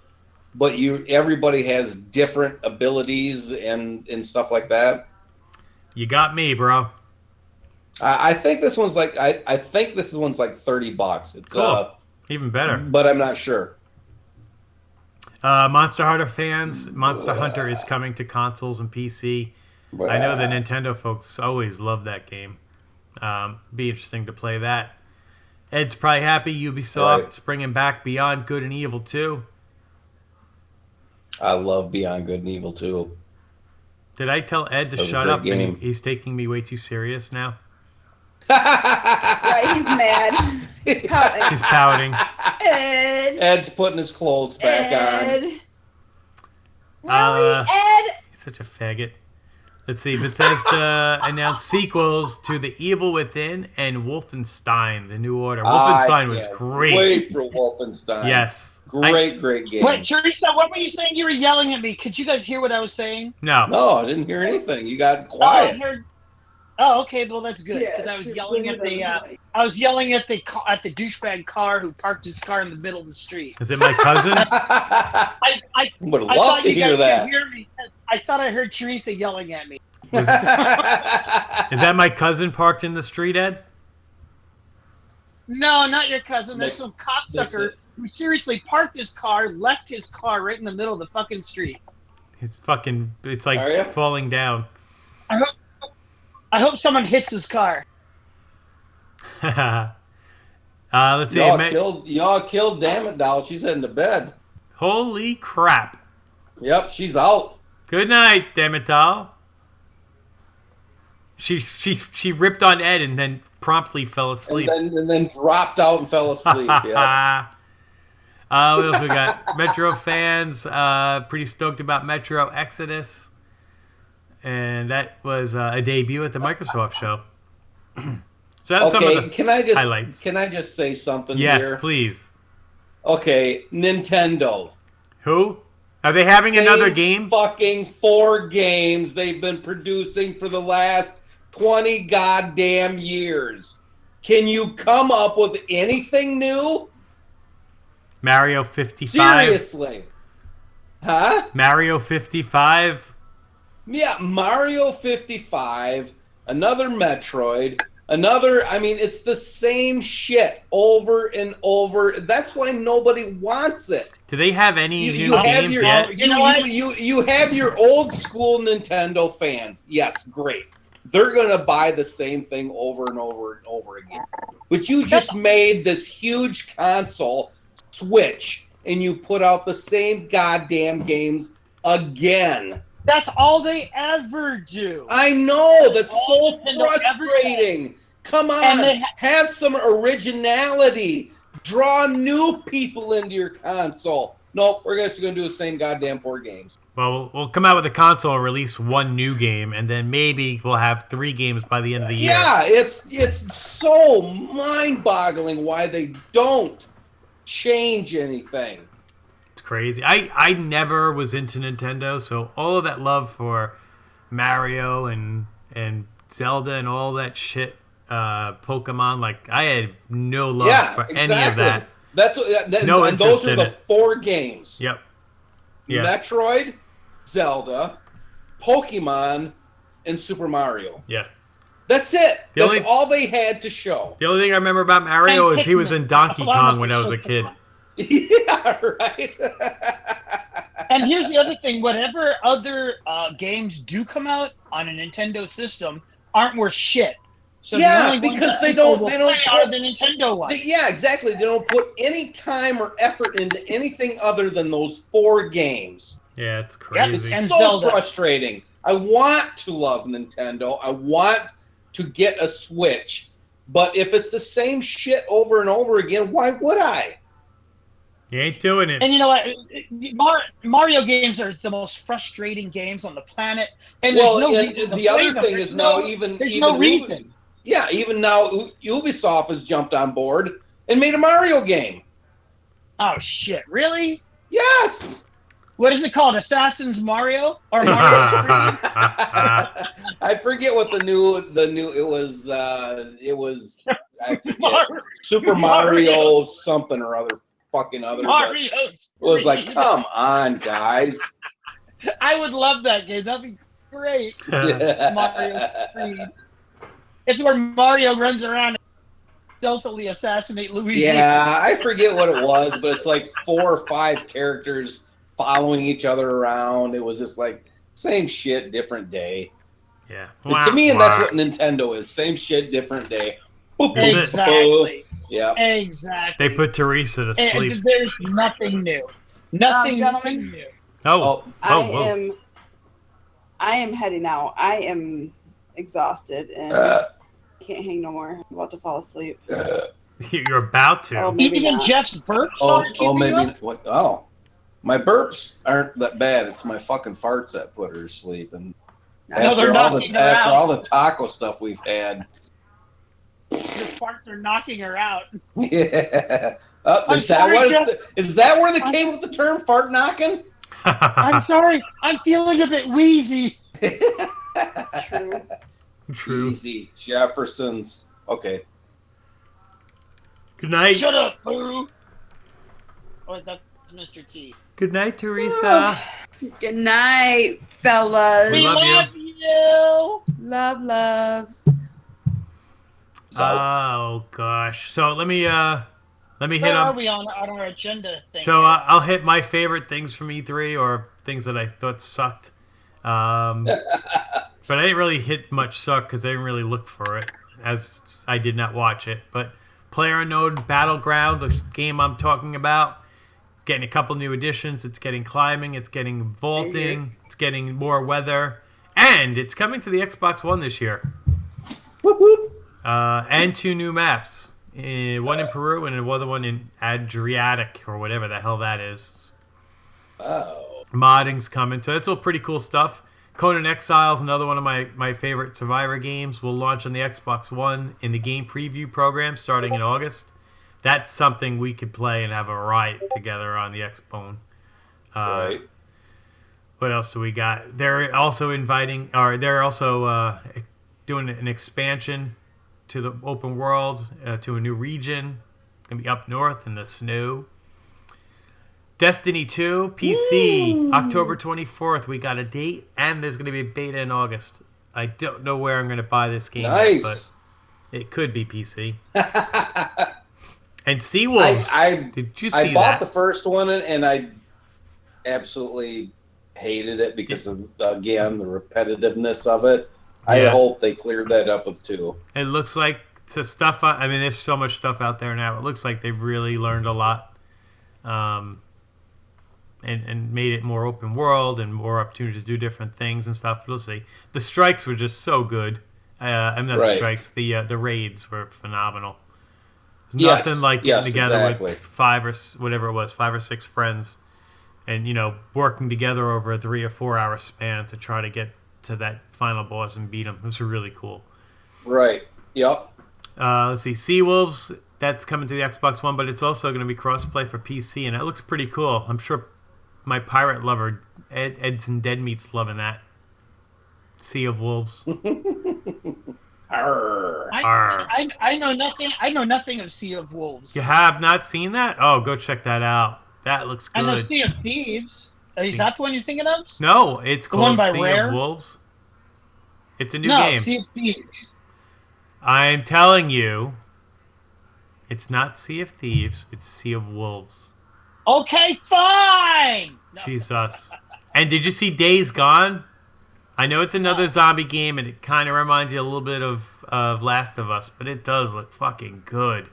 but everybody has different abilities and stuff like that. You got me, bro. I think this one's like I think this one's like $30. It's Cool. Even better. but I'm not sure. Monster Hunter fans, Monster Hunter is coming to consoles and PC. I know the Nintendo folks always love that game. Be interesting to play that. Ed's probably happy Ubisoft's bringing back Beyond Good and Evil 2. I love Beyond Good and Evil too. Did I tell Ed to That was a shut great up? game. And he's taking me way too serious now. Right, he's mad. He's pouting. Ed. Ed's putting his clothes back on. Ed. Really, Uh, Ed? He's such a faggot. Let's see. Bethesda announced sequels to The Evil Within and Wolfenstein: The New Order. Wolfenstein was great. Wait for Wolfenstein. Yes. Great game. Wait, Teresa, what were you saying? You were yelling at me. Could you guys hear what I was saying? No. No, I didn't hear anything. You got Oh, I quiet. heard. Oh, okay. Well, that's good because I was yelling at the. I was yelling at the douchebag car who parked his car in the middle of the street. Is it my cousin? I Would I love thought to you guys hear that. could hear me. I thought I heard Teresa yelling at me. Is that my cousin parked in the street, Ed? No, not your cousin. There's some That's cocksucker it. who seriously parked his car, left his car right in the middle of the fucking street. He's fucking... It's Are ya? like falling down. I hope someone hits his car. Let's see. Y'all killed Damn It Doll. She's heading to bed. Holy crap. Yep, she's out. Good night, Demetal. She ripped on Ed and then promptly fell asleep. And then dropped out and fell asleep. Yeah. What else we got? Metro fans, pretty stoked about Metro Exodus. And that was a debut at the Microsoft show. So that's some of Okay, the highlights. can I just say something Yes, here? please. Okay, Nintendo. Who? Are they having another Same game? Fucking 4 games they've been producing for the last 20 goddamn years. Can you come up with anything new? Mario 55. Seriously. Huh? Mario 55. Yeah, Mario 55, another Metroid, it's the same shit over and over. That's why nobody wants it. Do they have any You new have games your, yet? You know what? You have your old school Nintendo fans. Yes, great. They're gonna buy the same thing over and over and over again. But you just made this huge console Switch, and you put out the same goddamn games again. That's all they ever do. I know, that's All so Nintendo ever frustrating. Come on, And they have some originality. Draw new people into your console. Nope, we're just going to do the same goddamn 4 games. Well, we'll come out with a console and release one new game, and then maybe we'll have 3 games by the end of the year. Yeah, it's so mind-boggling why they don't change anything. It's crazy. I never was into Nintendo, so all of that love for Mario and Zelda and all that shit, Pokemon, like I had no love for any of that. That's what. No and those interest are in the it. 4 games. Yep. Yeah. Metroid, Zelda, Pokemon, and Super Mario. Yeah. That's it. The That's only- all they had to show. The only thing I remember about Mario And is he was in Donkey Hold on. Kong when I was a kid. Yeah, right. And here's the other thing: whatever other games do come out on a Nintendo system aren't worth shit. So Yeah, the only ones because that they people don't- will they don't play are put- the Nintendo ones. Yeah, exactly. They don't put any time or effort into anything other than those 4 games. Yeah, it's Yep, crazy. and So Zelda. frustrating. I want to love Nintendo. I want to get a Switch. But if it's the same shit over and over again, why would I? You ain't doing it. And you know what? Mario games are the most frustrating games on the planet. And Well, there's no and reason to the play other them. thing There's is no- now even there's even no Ubi- reason. Yeah, even now Ubisoft has jumped on board and made a Mario game. Oh shit! Really? Yes. What is it called? Assassin's Mario or Mario? I forget what the new it was I forget. Mario. Super Mario something or other fucking other. but Mario's. It was like, Creed. come on, guys. I would love that game. That'd be great. Mario Creed. It's where Mario runs around and stealthily assassinate Luigi. Yeah, I forget what it was, but it's like 4 or 5 characters following each other around. It was just like same shit, different day. Yeah. But to me, and that's what Nintendo is: same shit, different day. Boop, boop, boop. Exactly. Yeah. Exactly. They put Teresa to And sleep. there's nothing new. Nothing Gentlemen. new. Oh, Oh, I am heading out. I am exhausted and can't hang no more. I'm about to fall asleep. you're about to. Oh, maybe Even not. Jeff's burp oh, started keeping you maybe up? what? Oh, my burps aren't that bad. It's my fucking farts that put her to sleep. And No, they're knocking her after out. all the taco stuff we've had, Your farts are knocking her out. yeah. I'm Is sorry, is that where they came with the term fart knocking? I'm sorry. I'm feeling a bit wheezy. True. True. Easy Jeffersons. Okay. Good night. Shut up, boo. Oh, that's Mr. T. Good night, Teresa. Good night, fellas. We love you. you. Loves. Oh gosh. So let me hit Where are on. we on our agenda thing? So I'll hit my favorite things from E3 or things that I thought sucked. But I didn't really hit much suck because I didn't really look for it, as I did not watch it. But PlayerUnknown Battleground, the game I'm talking about, getting a couple new additions. It's getting climbing, it's getting vaulting, it's getting more weather, and it's coming to the Xbox One this year. Whoop, whoop. And 2 new maps. One in Peru and another one in Adriatic or whatever the hell that is. Oh. Modding's coming, so it's all pretty cool stuff. Conan Exiles, another one of my favorite Survivor games, will launch on the Xbox One in the game preview program starting in August. That's something we could play and have a riot together on the Xbone. Right. What else do we got? They're also doing an expansion to the open world, to a new region. Gonna be up north in the snow. Destiny 2 PC, October 24th. We got a date, and there's going to be a beta in August. I don't know where I'm going to buy this game, Nice. but it could be PC. And Seawolves. Did you see I bought that? the first one and I absolutely hated it because of, again, the repetitiveness of it. I Yeah. hope they cleared that up with 2. It looks like there's so much stuff out there now. It looks like they've really learned a lot, and made it more open world and more opportunities to do different things and stuff. We'll see. The strikes were just so good. I mean, not the Right. strikes. The raids were phenomenal. There's Yes, nothing like yes, getting together exactly. with 5 or 6 friends, and working together over a 3 or 4 hour span to try to get to that final boss and beat him. It was really cool. Right. Yep. Let's see, Seawolves, that's coming to the Xbox One, but it's also going to be crossplay for PC, and it looks pretty cool. I'm sure my pirate lover, Edson Dead Meat's loving that. Sea of Wolves. Arr. Arr. I know nothing. I know nothing of Sea of Wolves. You have not seen that? Oh, go check that out. That looks I know good. Sea of Thieves. Is that the one you're thinking of? No, it's The one called by Sea Rare? of Wolves. It's a new No, game. Sea of Thieves. I'm telling you, it's not Sea of Thieves. It's Sea of Wolves. Okay, fine. No. Jesus. And did you see Days Gone? I know it's another No. zombie game, and it kind of reminds you a little bit of Last of Us, but it does look fucking good.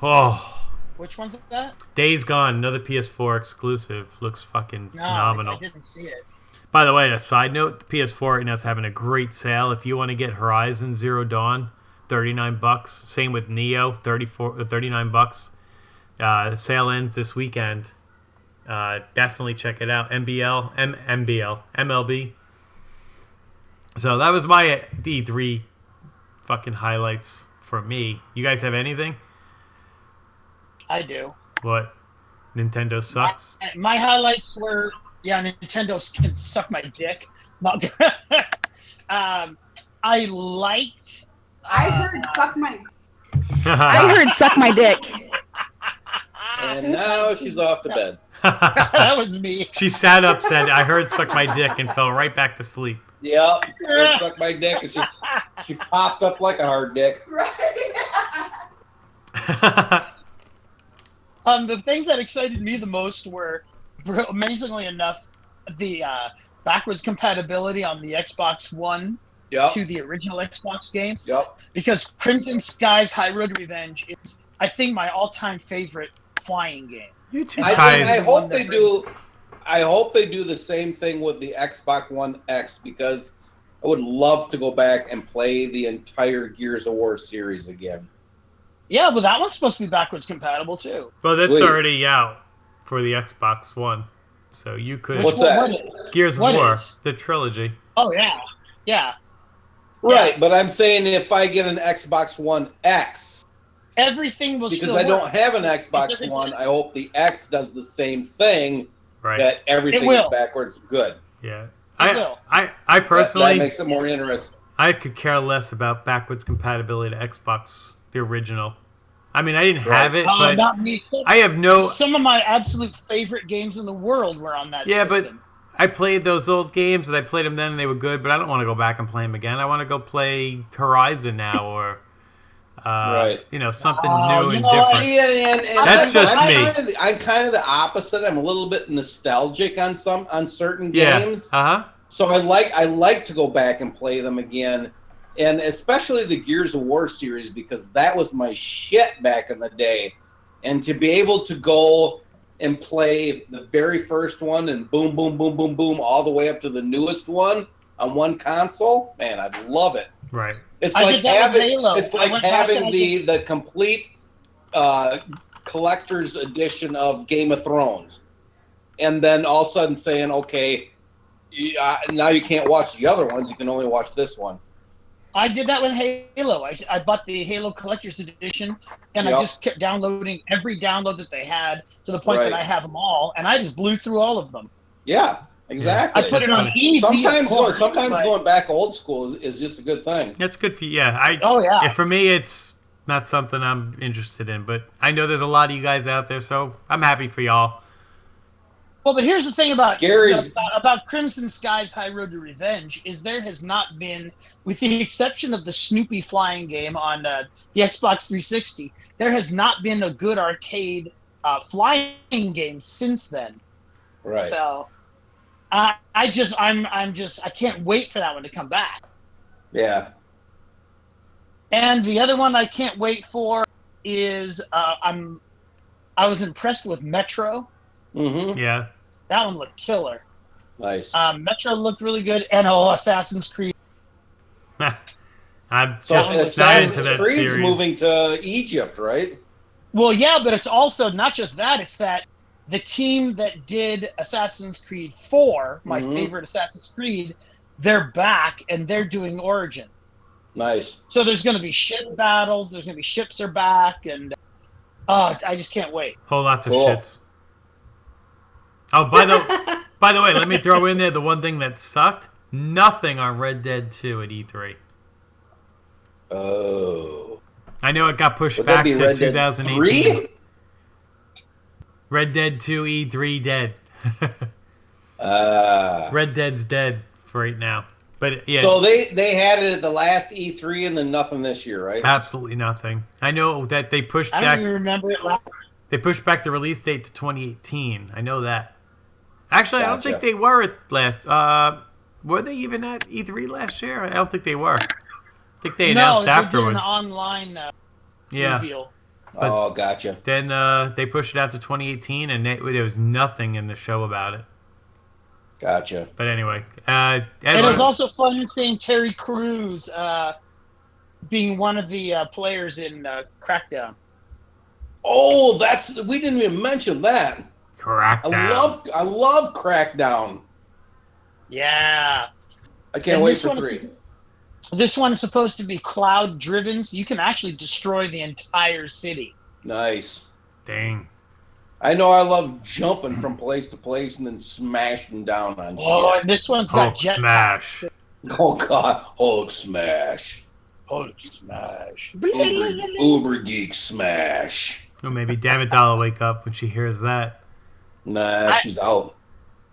Oh, Which one's that? Days Gone, another PS4 exclusive, looks fucking No, phenomenal. I didn't see it. By the way, a side note, the PS4 right now is having a great sale. If you want to get Horizon Zero Dawn, $39. Same with Neo, $39. The sale ends this weekend. Definitely check it out. MLB. So that was my E3 fucking highlights for me. You guys have anything? I do. What? Nintendo sucks? My highlights were, Nintendo can suck my dick. Not- I liked. I heard suck my. I heard suck my dick. And now she's off to bed. That was me. She sat up, said, I heard suck my dick, and fell right back to sleep. Yep. It sucked my dick, and she popped up like a hard dick. Right. The things that excited me the most were, amazingly enough, the backwards compatibility on the Xbox One Yep. to the original Xbox games. Yep. Because Crimson Skies High Road to Revenge is, I think, my all-time favorite flying game. You two I guys. hope they do. I hope they do the same thing with the Xbox One X, because I would love to go back and play the entire Gears of War series again. Yeah, but that one's supposed to be backwards compatible too. Well, that's Sweet. already out for the Xbox One. So you could. What's that? Gears of what War, is? the trilogy. Oh yeah, yeah. Right, but I'm saying if I get an Xbox One X, Everything will because still I don't work. have an Xbox One, I hope the X does the same thing, Right. that everything It will. is backwards good. Yeah. It will. I personally, That makes it more interesting. I could care less about backwards compatibility to Xbox, the original. I mean, I didn't have it, but Not me. I have no. Some of my absolute favorite games in the world were on that Yeah, system. I played those old games, and I played them then, and they were good. But I don't want to go back and play them again. I want to go play Horizon now, or Right. something Oh, new you and know what? different. See, and That's just me. I'm kind of the opposite. I'm a little bit nostalgic on certain Yeah. games. Uh-huh. So I like to go back and play them again, and especially the Gears of War series, because that was my shit back in the day. And to be able to go and play the very first one and boom, boom, boom, boom, boom, all the way up to the newest one on one console, man, I'd love it. Right. It's I like did that with having Halo. it's I like went back and having the complete collector's edition of Game of Thrones, and then all of a sudden saying, okay, now you can't watch the other ones, you can only watch this one. I did that with Halo. I bought the Halo Collector's Edition, and Yep. I just kept downloading every download that they had to the point that Right. I have them all, and I just blew through all of them. Yeah, exactly. I put it on funny. easy. Sometimes, of course, but- going back old school is just a good thing. That's good for you. Yeah. Oh yeah. For me, it's not something I'm interested in, but I know there's a lot of you guys out there, so I'm happy for y'all. Well, but here's the thing about Gary's- about Crimson Skies High Road to Revenge is there has not been, with the exception of the Snoopy flying game on the Xbox 360, there has not been a good arcade flying game since then. Right. So, I'm I can't wait for that one to come back. Yeah. And the other one I can't wait for is I was impressed with Metro. Mm-hmm. Yeah. That one looked killer. Nice. Metro looked really good, and Assassin's Creed. I'm So just not into Assassin's that Creed's series. moving to Egypt, right? Well, yeah, but it's also not just that. It's that the team that did Assassin's Creed 4, my Mhm. favorite Assassin's Creed, they're back and they're doing Origin. Nice. So there's going to be ship battles. There's going to be ships are back, and I just can't wait. Whole lots of Cool. shits. Oh, by the way, let me throw in there the one thing that sucked. Nothing on Red Dead 2 at E3. Oh. I know it got pushed Would that back be to Red Dead 2018. 3? Red Dead 2 E3 dead. Uh, Red Dead's dead for right now. But yeah, So they had it at the last E3 and then nothing this year, right? absolutely nothing. I know that they pushed I don't back. even remember it. They pushed back the release date to 2018. I know that. Actually, I don't think Gotcha. they were at last. Were they even at E3 last year? I don't think they were. I think they announced no, afterwards. They did an online Yeah. reveal. But- Oh, gotcha. Then they pushed it out to 2018, and there was nothing in the show about it. Gotcha. But anyway, And it was also fun seeing Terry Crews being one of the players in Crackdown. Oh, we didn't even mention that. Crackdown. I love Crackdown. Yeah. I can't And wait this for one- 3. This one is supposed to be cloud driven, so you can actually destroy the entire city. Nice. Dang. I know I love jumping from place to place and then smashing down on Oh, shit. and this one's Hulk got jet smash. Oh God, Hulk smash. Hulk smash. Uber geek smash. Oh, maybe Damn It Doll will wake up when she hears that. Nah, she's out.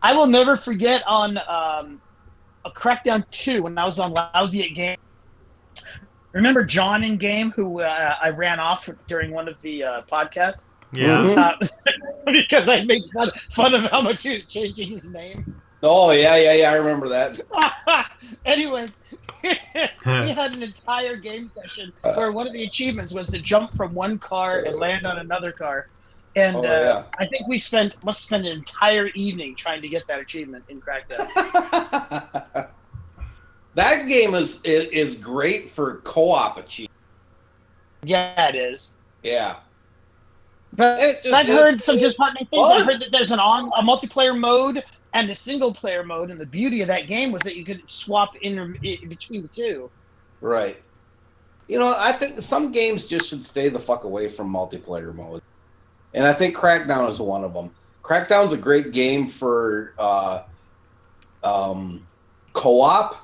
I will never forget on a Crackdown 2 when I was on Lousy at Game. Remember John in game who I ran off during one of the podcasts? Yeah. Mhm. Because I made fun of how much he was changing his name. Oh yeah, I remember that. Anyways, we had an entire game session where one of the achievements was to jump from one car and land on another car. And Oh, yeah. I think we must spend an entire evening trying to get that achievement in Crackdown. That game is great for co-op achievement. Yeah, it is. Yeah. But It's just- I've heard some disheartening things. What? I've heard that there's a multiplayer mode and a single player mode, and the beauty of that game was that you could swap in between the two. Right. You know, I think some games just should stay the fuck away from multiplayer mode. And I think Crackdown is one of them. Crackdown's a great game for co-op,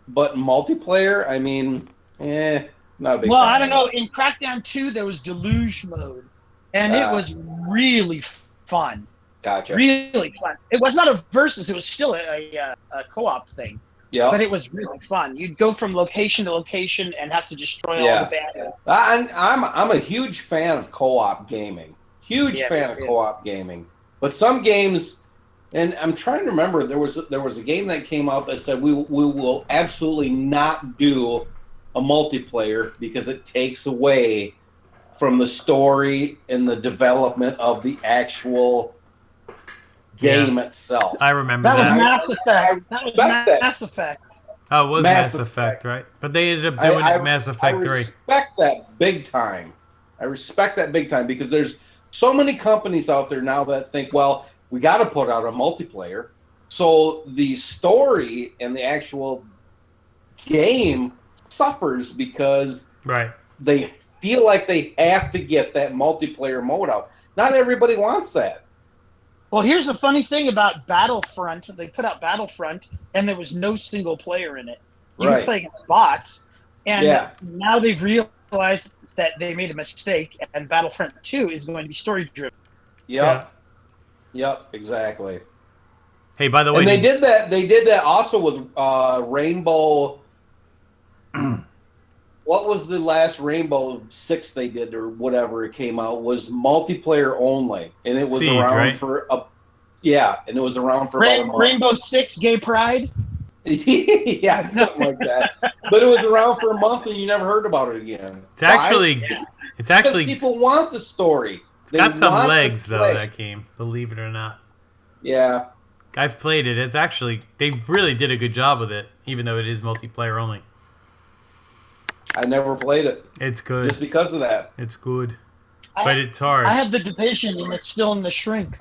but multiplayer, I mean, not a big Well, fan. I don't know. In Crackdown 2, there was Deluge mode, and it was really fun. Gotcha. Really fun. It was not a versus; it was still a co-op thing, Yeah. but it was really fun. You'd go from location to location and have to destroy all the bad. I'm a huge fan of co-op gaming. Huge Yeah, fan of yeah. co-op gaming. But some games, and I'm trying to remember, there was a game that came out that said we will absolutely not do a multiplayer because it takes away from the story and the development of the actual game itself. I remember That was that. Mass Effect. That was respect that. Mass Effect. Oh, it was Mass Mass Effect, Effect. right? But they ended up doing it Mass Effect 3. I respect that big time. I respect that big time because there's so many companies out there now that think, well, we got to put out a multiplayer. So the story and the actual game suffers because Right. they feel like they have to get that multiplayer mode out. Not everybody wants that. Well, here's the funny thing about Battlefront. They put out Battlefront, and there was no single player in it. You Right. could play against bots, and Yeah. now they've realized that they made a mistake, and Battlefront 2 is going to be story-driven. Yep. Yep, exactly. Hey, by the way, And they did that. They did that also with Rainbow. What was the last Rainbow Six they did or whatever it came out was multiplayer only, and it was Siege, around right? for and it was around for about a month. Rainbow Six Gay Pride. Yeah, something like that. But it was around for a month, and you never heard about it again. it's actually, Why? it's Because actually, people want the story. it's got some want to legs though. play. That game, believe it or not. Yeah. I've played it. It's actually, they really did a good job with it, even though it is multiplayer only. I never played it It's good. just because of that. It's good, but it's hard. I have the division, and it's still in the shrink.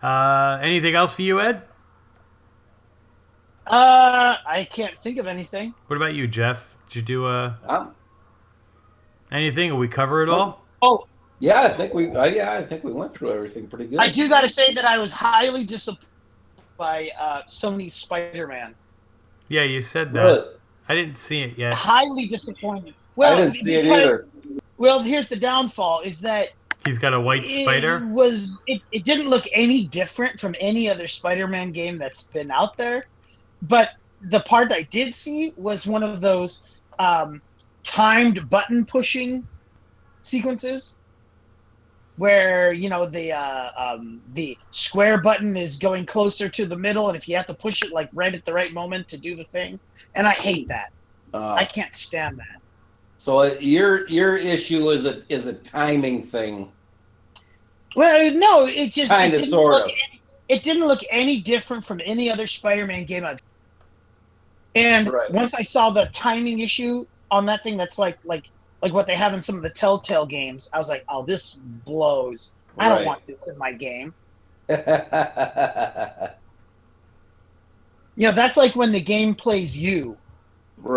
Anything else for you, Ed? I can't think of anything. What about you, Jeff? Did you do Um, anything, or we cover it all? Oh, Yeah, I think we went through everything pretty good. I do got to say that I was highly disappointed by Sony's Spider-Man. Yeah, you said that. Really? I didn't see it yet. Highly disappointed. I didn't see it because- either. Well, here's the downfall: is that He's got a white spider. It didn't look any different from any other Spider-Man game that's been out there, but the part I did see was one of those timed button pushing sequences where the square button is going closer to the middle, and if you have to push it like right at the right moment to do the thing, and I hate that. I can't stand that. So your issue is a timing thing. Well, no, it just Kind of, sort of. It didn't look any different from any other Spider-Man game I've. And Right. once I saw the timing issue on that thing, that's like what they have in some of the Telltale games, I was like, oh, this blows. I don't Right. want this in my game. Right. That's like when the game plays you. All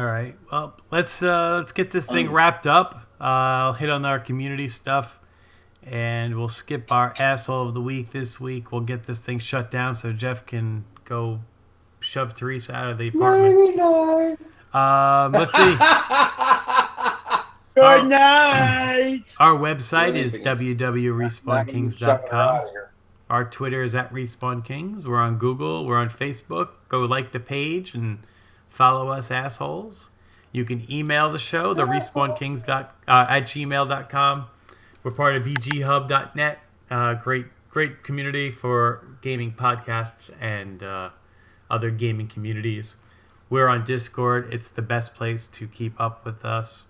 right. Well, let's get this thing wrapped up. I'll hit on our community stuff, and we'll skip our asshole of the week this week. We'll get this thing shut down so Jeff can go shove Teresa out of the apartment. Let's see. Good night. Our website is Shut www.respawnkings.com. her out of here. Our Twitter is @RespawnKings. We're on Google. We're on Facebook. Go like the page and follow us, assholes. You can email the show, the respawnkings at gmail.com. We're part of VGHub.net. Great community for gaming podcasts and other gaming communities. We're on Discord. It's the best place to keep up with us.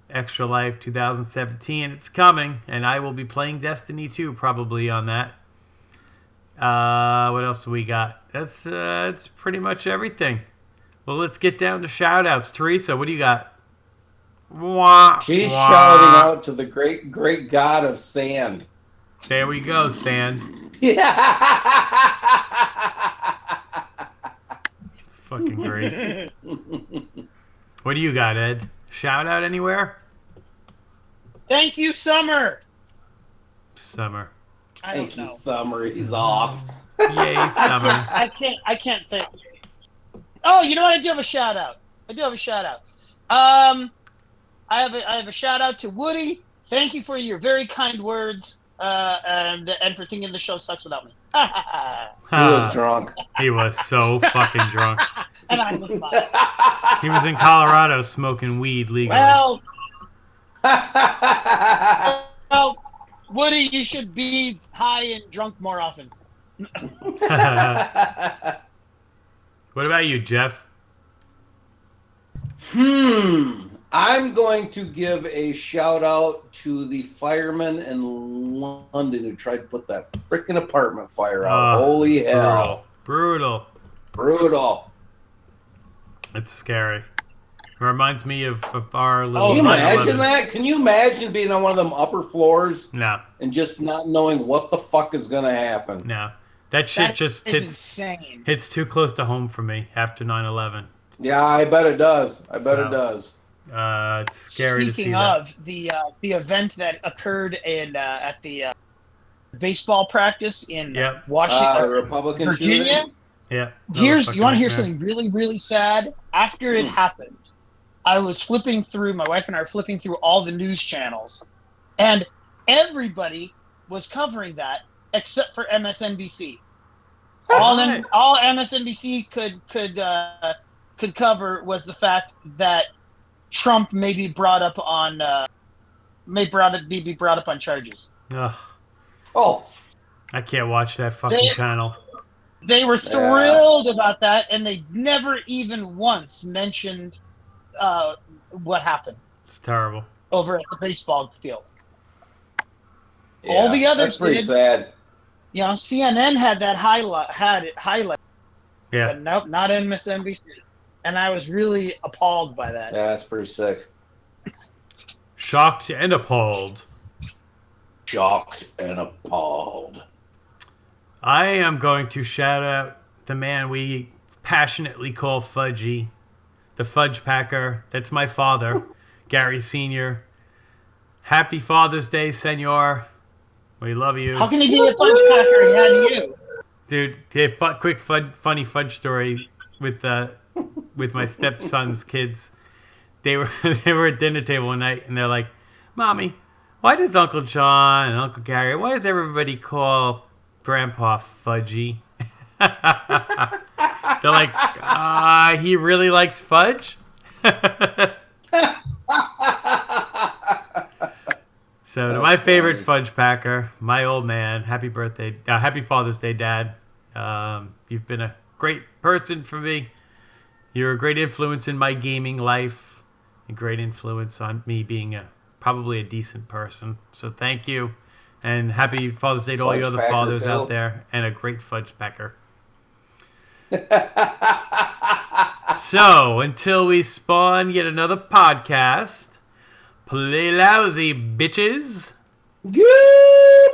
Extra Life 2017, it's coming, and I will be playing Destiny 2 probably on that. What else do we got? That's pretty much everything. Well, let's get down to shout-outs. Teresa, what do you got? She's shouting out to the great god of sand. There we go, Sand. It's fucking great. What do you got, Ed? Shout-out anywhere? Thank you, Summer. Summer. I don't Thank you, know. Summer. He's off. Yay, Summer. I can't say. Oh, you know what? I do have a shout out. I have a shout out to Woody. Thank you for your very kind words, and for thinking the show sucks without me. He was drunk. He was so fucking drunk. And I was fine. He was in Colorado smoking weed legally. Well, Woody, you should be high and drunk more often. What about you, Jeff? I'm going to give a shout out to the firemen in London who tried to put that freaking apartment fire out. Holy hell. Brutal. It's scary. It reminds me of our little... Can you 9/11. imagine that? Can you imagine being on one of them upper floors No. and just not knowing what the fuck is going to happen? No. That shit That just is hits insane. too close to home for me after 9/11. Yeah, I bet it does. So, it's scary to see Speaking that. of the event that occurred at the baseball practice in The Washington, Republican Virginia. shooting? Yeah. You want to hear nightmare. something really, really sad? After it happened, I was flipping through. My wife and I were flipping through all the news channels, and everybody was covering that except for MSNBC. All MSNBC could cover was the fact that Trump may be brought up on be brought up on charges. Ugh, Oh, I can't watch that fucking channel. They were thrilled about that, and they never even once mentioned what happened It's terrible. over at the baseball field. yeah, All the others that's pretty did. sad. CNN had that highlight, Yeah. but nope, not MSNBC. And I was really appalled by that. Yeah, that's pretty sick. Shocked and appalled. Shocked and appalled. I am going to shout out the man we passionately call Fudgy, the Fudge Packer. That's my father, Gary Sr. Happy Father's Day, Senor. We love you. How can he be a fudge packer? He had you. Dude, funny fudge story with my stepson's kids. they were they were at dinner table one night, and they're like, "Mommy, why does Uncle John and Uncle Gary? Why does everybody call Grandpa Fudgy?" They're like, "He really likes fudge." So to my favorite fudge packer, my old man, happy birthday, happy Father's Day, Dad. You've been a great person for me. You're a great influence in my gaming life, a great influence on me being probably a decent person. So thank you, and happy Father's Day to all you other fathers out there, and a great fudge packer. So until we spawn yet another podcast, play lousy, bitches. Good.